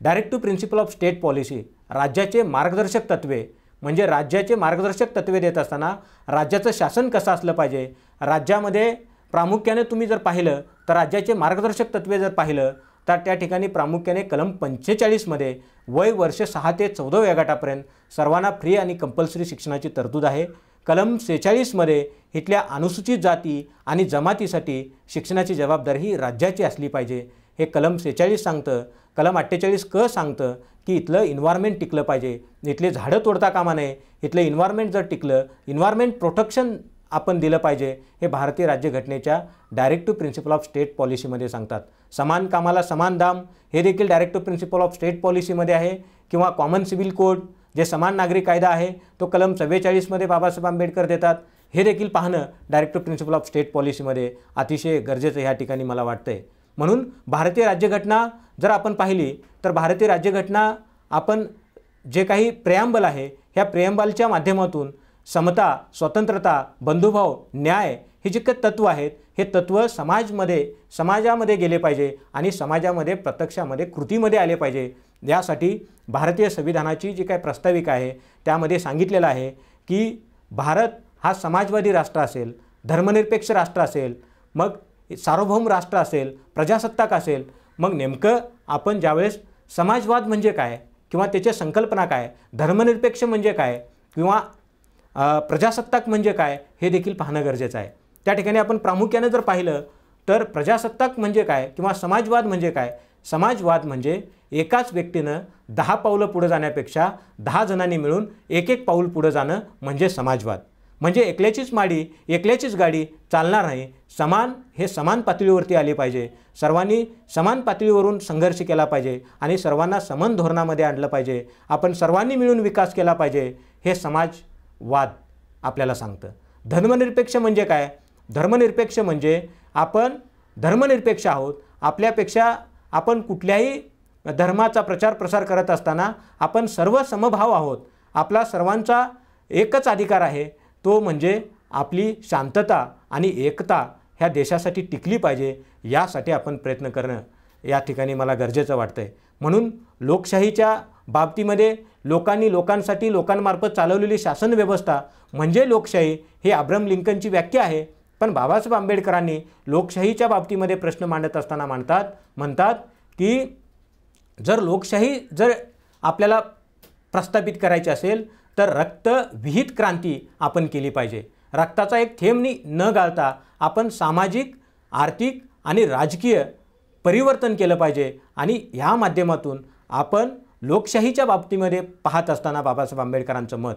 directive principle of state policy, राज्याचे मार्गदर्शक तत्त्वे, म्हणजे राज्याचे मार्गदर्शक तत्त्वे देत असताना राज्याचं शासन कसं असलं पाहिजे. राज्यामध्ये प्रामुख्याने तुम्ही जर पाहिलं तर राज्याचे मार्गदर्शक तत्त्वे जर पाहिलं तर त्या ठिकाणी प्रामुख्याने कलम 45 मध्ये वय वर्ष 6 ते 14 वयोगटापर्यंत सर्वांना फ्री आणि कंपल्सरी शिक्षणाची तरतूद आहे. कलम 46 मध्ये इथल्या अनुसूचित जाती आणि जमातीसाठी शिक्षणाची जबाबदारी ही राज्याची असली पाहिजे, हे कलम 46 सांगतं. कलम 48 क सांगतं की इथलं इन्व्हायरमेंट टिकलं पाहिजे, इथले झाडं तोडता कामा नये, इथलं इन्व्हायरमेंट जर टिकलं, इन्व्हायरमेंट प्रोटेक्शन आपण दिलं पाहिजे, हे भारतीय राज्यघटनेच्या डायरेक्टिव्ह प्रिन्सिपल ऑफ स्टेट पॉलिसीमध्ये सांगतात. समान कामाला समान दाम हे देखील डायरेक्टिव्ह प्रिन्सिपल ऑफ स्टेट पॉलिसीमध्ये आहे. किंवा कॉमन सिव्हिल कोड जे समान नागरिक कायदा आहे तो कलम 44मध्ये बाबासाहेब आंबेडकर देतात, हे देखील पाहणं डायरेक्टिव्ह प्रिन्सिपल ऑफ स्टेट पॉलिसीमध्ये अतिशय गरजेचं ह्या ठिकाणी मला वाटतंय. म्हणून भारतीय राज्यघटना जर आपण पाहिली तर भारतीय राज्यघटना आपण जे काही प्रेॲम्बल आहे ह्या प्रेॲम्बलच्या माध्यमातून समता, स्वतंत्रता, बंधुभाव, न्याय हे जे काही तत्त्व आहेत हे तत्त्व समाजामध्ये गेले पाहिजे आणि समाजामध्ये प्रत्यक्षामध्ये कृतीमध्ये आले पाहिजे. यासाठी भारतीय संविधानाची जी काही प्रास्ताविका आहे त्यामध्ये सांगितलेलं आहे की भारत हा समाजवादी राष्ट्र असेल, धर्मनिरपेक्ष राष्ट्र असेल, मग सार्वभौम राष्ट्र असेल, प्रजासत्ताक असेल. मग नेमकं आपण ज्यावेळेस समाजवाद म्हणजे काय किंवा त्याच्या संकल्पना काय, धर्मनिरपेक्ष म्हणजे काय किंवा प्रजासत्ताक म्हणजे काय हे देखील पाहणं गरजेचं आहे. त्या ठिकाणी आपण प्रामुख्याने जर पाहिलं तर प्रजासत्ताक म्हणजे काय किंवा समाजवाद म्हणजे काय. समाजवाद म्हणजे एकाच व्यक्तीनं 10 पावलं पुढे जाण्यापेक्षा 10 जणांनी मिळून एक पाऊल पुढे जाणं म्हणजे समाजवाद. म्हणजे एकल्याचीच माडी, एकल्याचीच गाडी चालणार नाही. समान पातळीवरती आली पाहिजे, सर्वांनी समान पातळीवरून संघर्ष केला पाहिजे आणि सर्वांना समान धोरणामध्ये आणलं पाहिजे. आपण सर्वांनी मिळून विकास केला पाहिजे, हे समाजवाद आपल्याला सांगतं. धर्मनिरपेक्ष म्हणजे काय. धर्मनिरपेक्ष म्हणजे आपण धर्मनिरपेक्ष आहोत, आपल्यापेक्षा आपण कुठल्याही धर्माचा प्रचार प्रसार करत असताना आपण सर्व समभाव आहोत. आपला सर्वांचा एकच अधिकार आहे, तो म्हणजे आपली शांतता आणि एकता ह्या देशासाठी टिकली पाहिजे. यासाठी आपण प्रयत्न करणं या ठिकाणी मला गरजेचं वाटतं आहे. म्हणून लोकशाहीच्या बाबतीमध्ये लोकांसाठी लोकांमार्फत चालवलेली शासन व्यवस्था म्हणजे लोकशाही, हे अब्राहम लिंकनची व्याख्या आहे. पण बाबासाहेब आंबेडकरांनी लोकशाहीच्या बाबतीमध्ये प्रश्न मांडत असताना म्हणतात की लोकशाही जर आपल्याला प्रस्थापित करायची असेल तर रक्तविहीत क्रांती आपण केली पाहिजे. रक्ताचा एक थेंबही न गाळता आपण सामाजिक, आर्थिक आणि राजकीय परिवर्तन केलं पाहिजे. आणि ह्या माध्यमातून आपण लोकशाहीच्या बाबतीमध्ये पाहत असताना बाबासाहेब आंबेडकरांचं मत,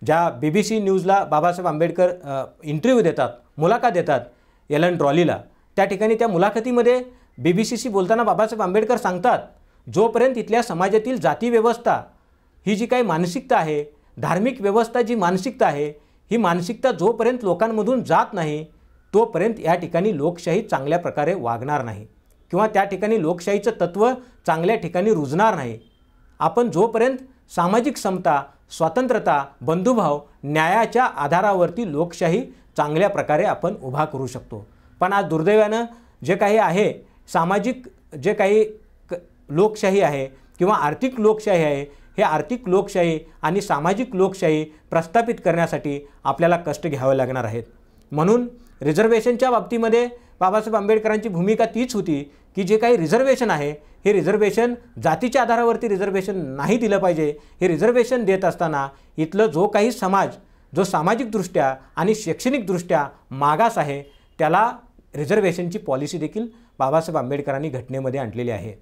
ज्या BBC न्यूजला बाबासाहेब आंबेडकर इंटरव्ह्यू देतात, मुलाखत देतात एलन ट्रॉलीला, त्या ठिकाणी त्या मुलाखतीमध्ये BBCशी बोलताना बाबासाहेब आंबेडकर सांगतात, जोपर्यंत इथल्या समाजातील जाती व्यवस्था ही जी काही मानसिकता आहे, धार्मिक व्यवस्था जी मानसिकता आहे, ही मानसिकता जोपर्यंत लोकांमधून जात नाही तोपर्यंत या ठिकाणी लोकशाही चांगल्या प्रकारे वागणार नाही किंवा त्या ठिकाणी लोकशाहीचं तत्त्व चांगल्या ठिकाणी रुजणार नाही. आपण जोपर्यंत सामाजिक समता, स्वतंत्रता, बंधुभाव, न्यायाच्या आधारावरती लोकशाही चांगल्या प्रकारे आपण उभा करू शकतो. पण आज दुर्दैवानं जे काही आहे, सामाजिक जे काही लोकशाही आहे किंवा आर्थिक लोकशाही आहे, हे आर्थिक लोकशाही आणि सामाजिक लोकशाही प्रस्थापित करण्यासाठी आपल्याला कष्ट घ्यावे लागणार आहेत. म्हणून रिझर्वेशनच्या बाबतीमध्ये बाबासाहेब आंबेडकरांची भूमिका तीच होती की जे काही रिझर्वेशन आहे हे रिझर्वेशन जातीच्या आधारावरती रिझर्वेशन नाही दिलं पाहिजे. हे रिझर्वेशन देत असताना इथलं जो काही समाज जो सामाजिकदृष्ट्या आणि शैक्षणिकदृष्ट्या मागास आहे त्याला रिझर्वेशनची पॉलिसी देखील बाबासाहेब आंबेडकरांनी घटनेमध्ये आणलेली आहे.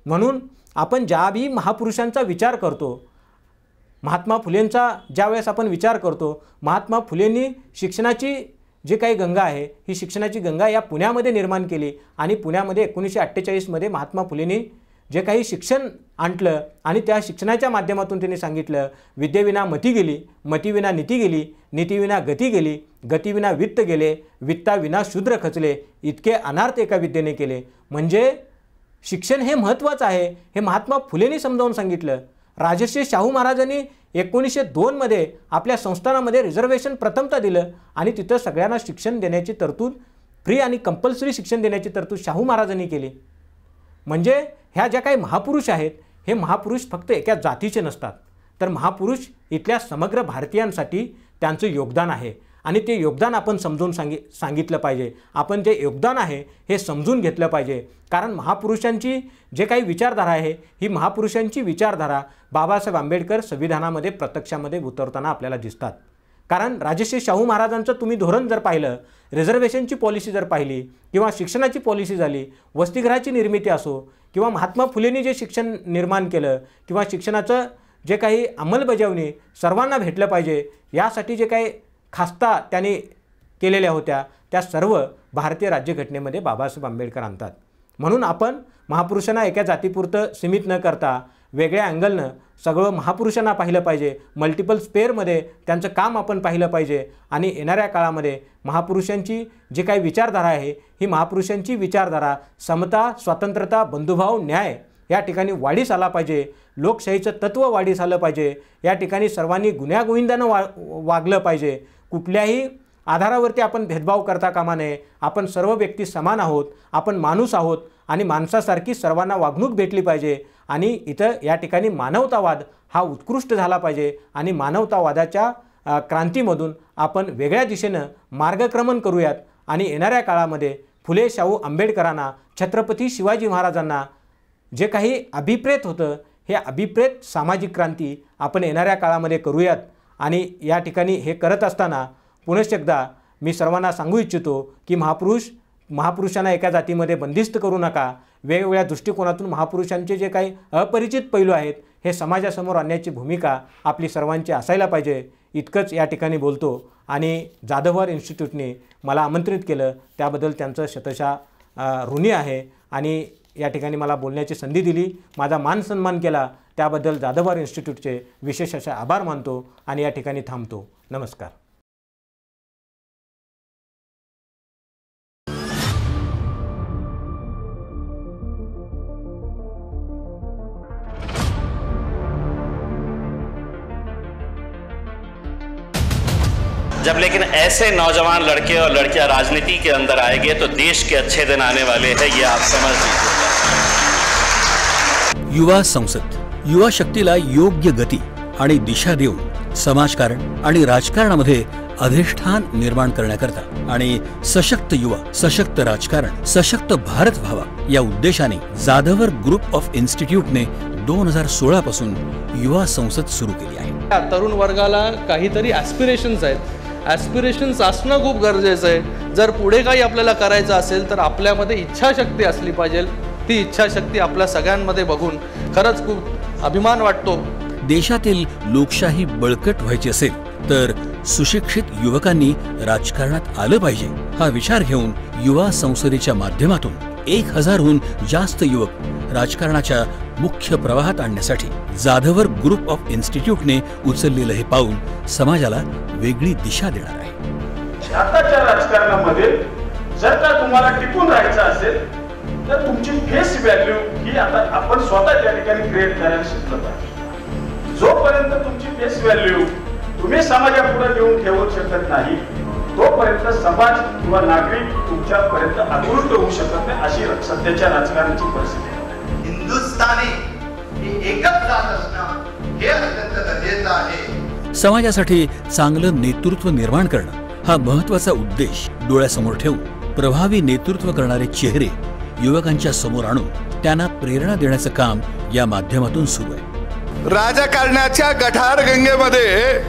म्हणून आपण ज्याही महापुरुषांचा विचार करतो, महात्मा फुलेंचा ज्यावेळेस आपण विचार करतो, महात्मा फुलेंनी शिक्षणाची जी काही गंगा आहे ही शिक्षणाची गंगा या पुण्यामध्ये निर्माण केली आणि पुण्यामध्ये 1948मध्ये महात्मा फुलेंनी जे काही शिक्षण आणलं आणि त्या शिक्षणाच्या माध्यमातून त्यांनी सांगितलं, विद्येविना मती गेली, मतीविना नीती गेली, नीतीविना गती गेली, गतीविना वित्त गेले, वित्ताविना शूद्र खचले, इतके अनार्थ एका विद्येने केले. म्हणजे शिक्षण हे महत्त्वाचं आहे हे महात्मा फुलेंनी समजावून सांगितलं. राजर्षी शाहू महाराजांनी 1902मध्ये आपल्या संस्थानामध्ये रिझर्वेशन प्रथमतः दिलं आणि तिथं सगळ्यांना शिक्षण देण्याची तरतूद, फ्री आणि कंपल्सरी शिक्षण देण्याची तरतूद शाहू महाराजांनी केली. म्हणजे ह्या ज्या काही महापुरुष आहेत हे महापुरुष फक्त एका जातीचे नसतात, तर महापुरुष इथल्या समग्र भारतीयांसाठी त्यांचं योगदान आहे आणि ते योगदान आपण समजून सांगितलं पाहिजे. आपण जे योगदान आहे हे समजून घेतलं पाहिजे. कारण महापुरुषांची जे काही विचारधारा आहे ही महापुरुषांची विचारधारा बाबासाहेब आंबेडकर संविधानामध्ये प्रत्यक्षामध्ये उतरताना आपल्याला दिसतात. कारण राजश्री शाहू महाराजांचं तुम्ही धोरण जर पाहिलं, रिझर्वेशनची पॉलिसी जर पाहिली किंवा शिक्षणाची पॉलिसी झाली, वसतिगृहाची निर्मिती असो किंवा महात्मा फुलेंनी जे शिक्षण निर्माण केलं किंवा शिक्षणाचं जे काही अंमलबजावणी सर्वांना भेटलं पाहिजे यासाठी जे काही खास्ता त्यांनी केलेल्या होत्या त्या सर्व भारतीय राज्यघटनेमध्ये बाबासाहेब आंबेडकर आणतात. म्हणून आपण महापुरुषांना एका जातीपुरतं सीमित न करता वेगळ्या अँगलनं सगळं महापुरुषांना पाहिलं पाहिजे. मल्टिपल स्पेअरमध्ये त्यांचं काम आपण पाहिलं पाहिजे आणि येणाऱ्या काळामध्ये महापुरुषांची जी काही विचारधारा आहे ही महापुरुषांची विचारधारा समता, स्वातंत्र्यता, बंधुभाव, न्याय या ठिकाणी वाढीस आला पाहिजे. लोकशाहीचं तत्त्व वाढीस आलं पाहिजे. या ठिकाणी सर्वांनी गुण्यागोविंदानं वागलं पाहिजे. कुठल्याही आधारावरती आपण भेदभाव करता कामा नये. आपण सर्व व्यक्ती समान आहोत, आपण माणूस आहोत आणि माणसासारखी सर्वांना वागणूक भेटली पाहिजे. आणि इथं या ठिकाणी मानवतावाद हा उत्कृष्ट झाला पाहिजे आणि मानवतावादाच्या क्रांतीमधून आपण वेगळ्या दिशेनं मार्गक्रमण करूयात. आणि येणाऱ्या काळामध्ये फुले शाहू आंबेडकरांना, छत्रपती शिवाजी महाराजांना जे काही अभिप्रेत होतं हे अभिप्रेत सामाजिक क्रांती आपण येणाऱ्या काळामध्ये करूयात. आणि या ठिकाणी हे करत असताना पुनश्च एकदा मी सर्वांना सांगू इच्छितो की महापुरुषांना एका जातीमध्ये बंदिस्त करू नका. वेगवेगळ्या दृष्टिकोनातून महापुरुषांचे जे काही अपरिचित पैलू आहेत हे समाजासमोर आणण्याची भूमिका आपली सर्वांची असायला पाहिजे. इतकंच या ठिकाणी बोलतो आणि जाधववार इन्स्टिट्यूटने मला आमंत्रित केलं त्याबद्दल त्यांचं शतशः ऋणी आहे. आणि या ठिकाणी मला बोलण्याची संधी दिली, माझा मान सन्मान केला त्याबद्दल जाधववार इन्स्टिट्यूटचे विशेष असे आभार मानतो आणि या ठिकाणी थांबतो. नमस्कार. जब लेकिन ऐसे नौजवान लड़के और लड़कियां राजनीति के अंदर आएंगे तो देश के अच्छे दिन आने वाले हैं, ये आप समझ लीजिए. युवा संसद युवा शक्तीला योग्य गती आणि दिशा देऊन समाजकारण आणि राजकारणामध्ये अधिष्ठान निर्माण करण्याकरता आणि सशक्त युवा, सशक्त राजकारण, सशक्त भारत व्हावा या उद्देशाने जाधवर ग्रुप ऑफ इन्स्टिट्यूटने 2016 पासून युवा संसद सुरू केली आहे. तरुण वर्गाला काहीतरी ॲस्पिरेशन्स आहेत. ॲस्पिरेशन्स असणं खूप गरजेचं आहे. जर पुढे काही आपल्याला करायचं असेल तर आपल्यामध्ये इच्छाशक्ती असली पाहिजे. ती इच्छाशक्ती आपल्या सगळ्यांमध्ये बघून खरंच खूप अभिमान वाटतो. देशातील लोकशाही बळकट व्हायची असेल तर सुशिक्षित युवकांनी राजकारणात आलं पाहिजे हा विचार घेऊन युवा संसदेच्या माध्यमातून 1000हून जास्त युवक राजकारणाच्या मुख्य प्रवाहात आणण्यासाठी जाधवर ग्रुप ऑफ इन्स्टिट्यूटने उचललेलं हे पाऊल समाजाला वेगळी दिशा देणार आहे. आताच्या राजकारणामध्ये जर का तुम्हाला टिकून राहायचं असेल तर तुमची फेस व्हॅल्यू ही आता आपण स्वतः त्या ठिकाणी क्रिएट करायला शिकलं पाहिजे. जोपर्यंत तुमची फेस व्हॅल्यू तुम्ही समाजापुढे घेऊन ठेवू शकत नाही तोपर्यंत समाज किंवा नागरिक तुमच्यापर्यंत आकृष्ट होऊ शकत नाही. अशी सध्याच्या राजकारणाची परिस्थिती आहे. हिंदुस्थानी ही एकच जात असणं हे अत्यंत गरजेचं आहे. समाजासाठी चांगलं नेतृत्व निर्माण करणं हा महत्त्वाचा उद्देश डोळ्यासमोर ठेवून प्रभावी नेतृत्व करणारे चेहरे युवकांच्या समोर आणून त्यांना प्रेरणा देण्याचं काम या माध्यमातून सुरू आहे. राजकारणाच्या गठार गंगेमध्ये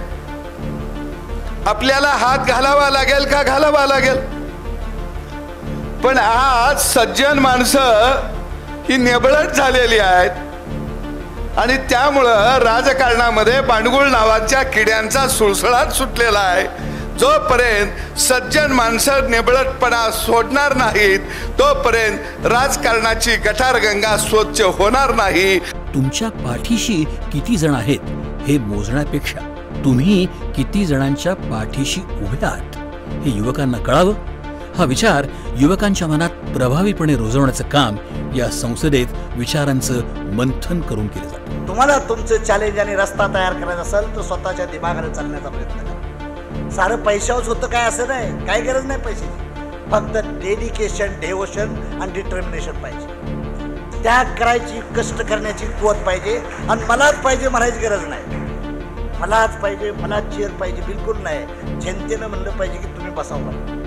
आपल्याला हात घालावा लागेल का घालावा लागेल. पण आज सज्जन माणसं ही निबळत झालेली आहेत आणि त्यामुळं राजकारणामध्ये बांडगुळ नावाच्या किड्यांचा सुळसुळाट सुटलेला आहे. जोपर्यंत सज्जन माणसं निबळतपणा सोडणार नाहीत तोपर्यंत राजकारणाची गटारगंगा स्वच्छ होणार नाही. तुमच्या पाठीशी किती जण आहेत हे मोजण्यापेक्षा तुम्ही किती जणांच्या पाठीशी उभे आहात हे युवकांना कळावं हा विचार युवकांच्या मनात प्रभावीपणे रुजवण्याचं काम या संसदेत विचारांचं मंथन करून केलं जातं. तुम्हाला तुमचं चॅलेंज आणि रस्ता तयार करायचा असेल तर स्वतःच्या दिमागाने चालण्याचा प्रयत्न करा. सारं पैशावरच होतं काय असं नाही, काय गरज नाही पैशाची. फक्त डेडिकेशन, डेवोशन आणि डिटर्मिनेशन पाहिजे. त्याग करायची, कष्ट करण्याची कुवत पाहिजे. आणि मलाच पाहिजे म्हणायची गरज नाही. मलाच पाहिजे, मलाच चेअर पाहिजे बिलकुल नाही. जनतेनं म्हणलं पाहिजे की तुम्ही बसावं.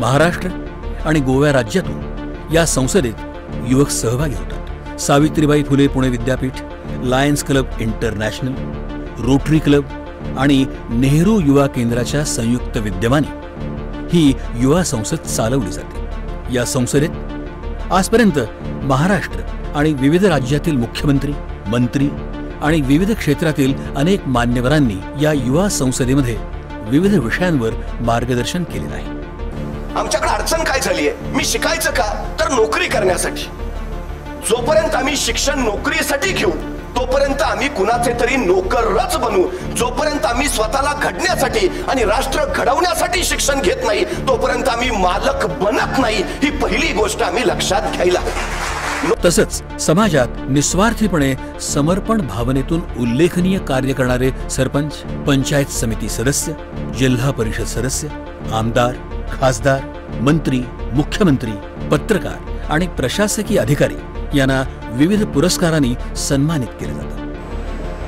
महाराष्ट्र आणि गोवा राज्यातून या संसदेत युवक सहभागी होतात. सावित्रीबाई फुले पुणे विद्यापीठ, lions club international, rotary club, आणि नेहरू युवा केंद्राच्या संयुक्त विद्यमाने ही युवा संसद चालवली जाते। या संसदेत आजपर्यंत महाराष्ट्र आणि विविध राज्यातील मुख्यमंत्री, मंत्री आणि विविध क्षेत्रातील अनेक मान्यवरांनी या युवा संसदेमध्ये विविध विषयांवर मार्गदर्शन केलेलं आहे। आमच्याकडे अडचण काय झाली आहे? मी शिकायचं का? तर नोकरी करण्यासाठी। जोपर्यंत आम्ही शिक्षण नोकरीसाठी घेऊ तोपर्यंत आम्ही कुणाचे तरी नोकरच बनू। जोपर्यंत आम्ही स्वतःला घडण्यासाठी आणि राष्ट्र घडवण्यासाठी शिक्षण घेत नाही तोपर्यंत आम्ही मालक बनत नाही। ही पहिली गोष्ट आम्ही लक्षात घ्यायला। तसंच समाजात निस्वार्थीपणे समर्पण भावनेतून उल्लेखनीय कार्य करणारे सरपंच, पंचायत समिती सदस्य, जिल्हा परिषद सदस्य, आमदार, खासदार, मंत्री, मुख्यमंत्री, पत्रकार आणि प्रशासकीय अधिकारी यांना विविध पुरस्कारांनी सन्मानित केले जाते।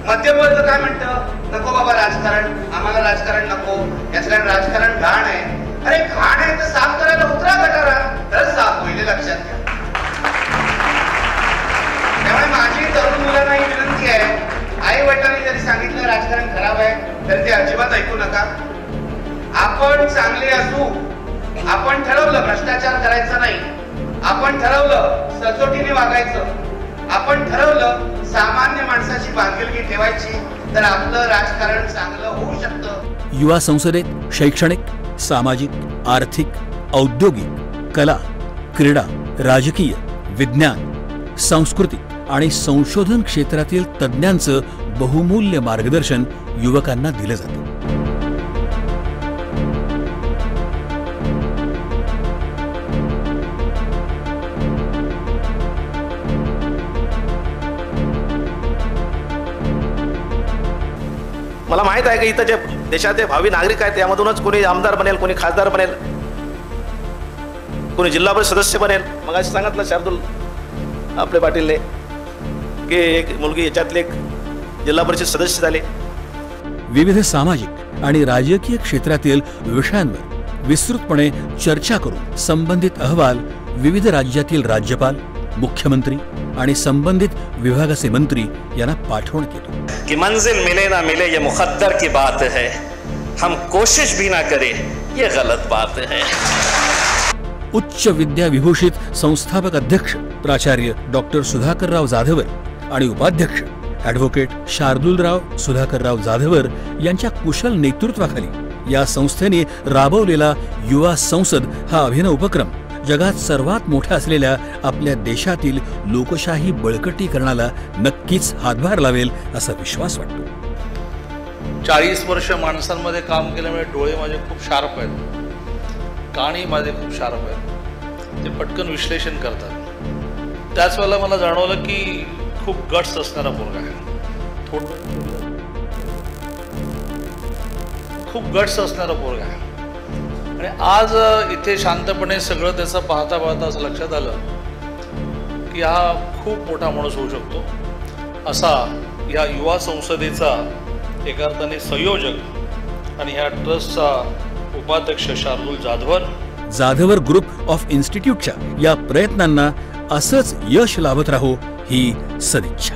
मध्यमवर्ग काय म्हणतं? नको बाबा राजकारण, आम्हाला राजकारण नको, याचं राजकारण घाण आहे। अरे घाण आहे तर साफ करायला उतरा गटारा, तर साफ होईल, लक्षात घ्या। त्यामुळे माझी तरुण मुलांना ही विनंती आहे, आई वडिलांनी जरी सांगितलं राजकारण खराब आहे तर ते अजिबात ऐकू नका। आपण चांगले असू, आपण ठरवलं भ्रष्टाचार करायचा नाही, आपण ठरवलं सचोटीने वागायचं, आपण ठरवलं सामान्य माणसाची बांधिलकी ठेवायची, तर आपलं राजकारण चांगलं होऊ शकतं। युवा संसदेत शैक्षणिक, सामाजिक, आर्थिक, औद्योगिक, कला, क्रीडा, राजकीय, विज्ञान, सांस्कृतिक आणि संशोधन क्षेत्रातील तज्ज्ञांचं बहुमूल्य मार्गदर्शन युवकांना दिलं जातं। मला माहित आहे की इथं जे देशाचे भावी नागरिक आहेत त्यामधूनच कोणी आमदार बनेल, कोणी खासदार बनेल, कोणी जिल्हा परिषद सदस्य बनेल। मग असं सांगितलं शार्दूल आपले पाटीलने की एक मुलगी याच्यातले एक जिल्हा परिषद सदस्य झाले। विविध सामाजिक आणि राजकीय क्षेत्रातील विषयांवर विस्तृतपणे चर्चा करून संबंधित अहवाल विविध राज्यातील राज्यपाल, मुख्यमंत्री आणि संबंधित विभागाचे मंत्री यांना पाठवण्यात येतो। कि मंजिल मिले ना मिले ये मुकद्दर की बात है, हम कोशिश भी ना करें ये गलत बात है। उच्च विद्या विभूषित संस्थापक अध्यक्ष प्राचार्य डॉक्टर सुधाकरराव जाधवर आणि उपाध्यक्ष ॲडव्होकेट शार्दूलराव सुधाकरराव जाधवर यांच्या कुशल नेतृत्वाखाली या संस्थेने राबवलेला युवा संसद हा अभिनव उपक्रम जगात सर्वात मोठा असलेल्या आपल्या देशातील लोकशाही बळकटीकरणाला नक्कीच हातभार लावेल असा विश्वास वाटतो। 40 वर्ष माणसांमध्ये काम केल्यामुळे डोळे माझे खूप शार्प आहेत, कानी माझे खूप शार्प आहेत, ते पटकन विश्लेषण करतात। त्याच वेळेला मला जाणवलं की खूप गट्स असणारा मुलगा आहे, खूप गट्स असणारा मुलगा आहे। आणि आज इथे शांतपणे सगळं त्याचं पाहता पाहता असं लक्षात आलं की हा खूप मोठा माणूस होऊ शकतो असा या युवा संसदेचा एका अर्थाने संयोजक आणि ह्या ट्रस्टचा उपाध्यक्ष शार्दूल जाधवर ग्रुप ऑफ इन्स्टिट्यूटच्या या प्रयत्नांना असंच यश लाभत राहो ही सदिच्छा।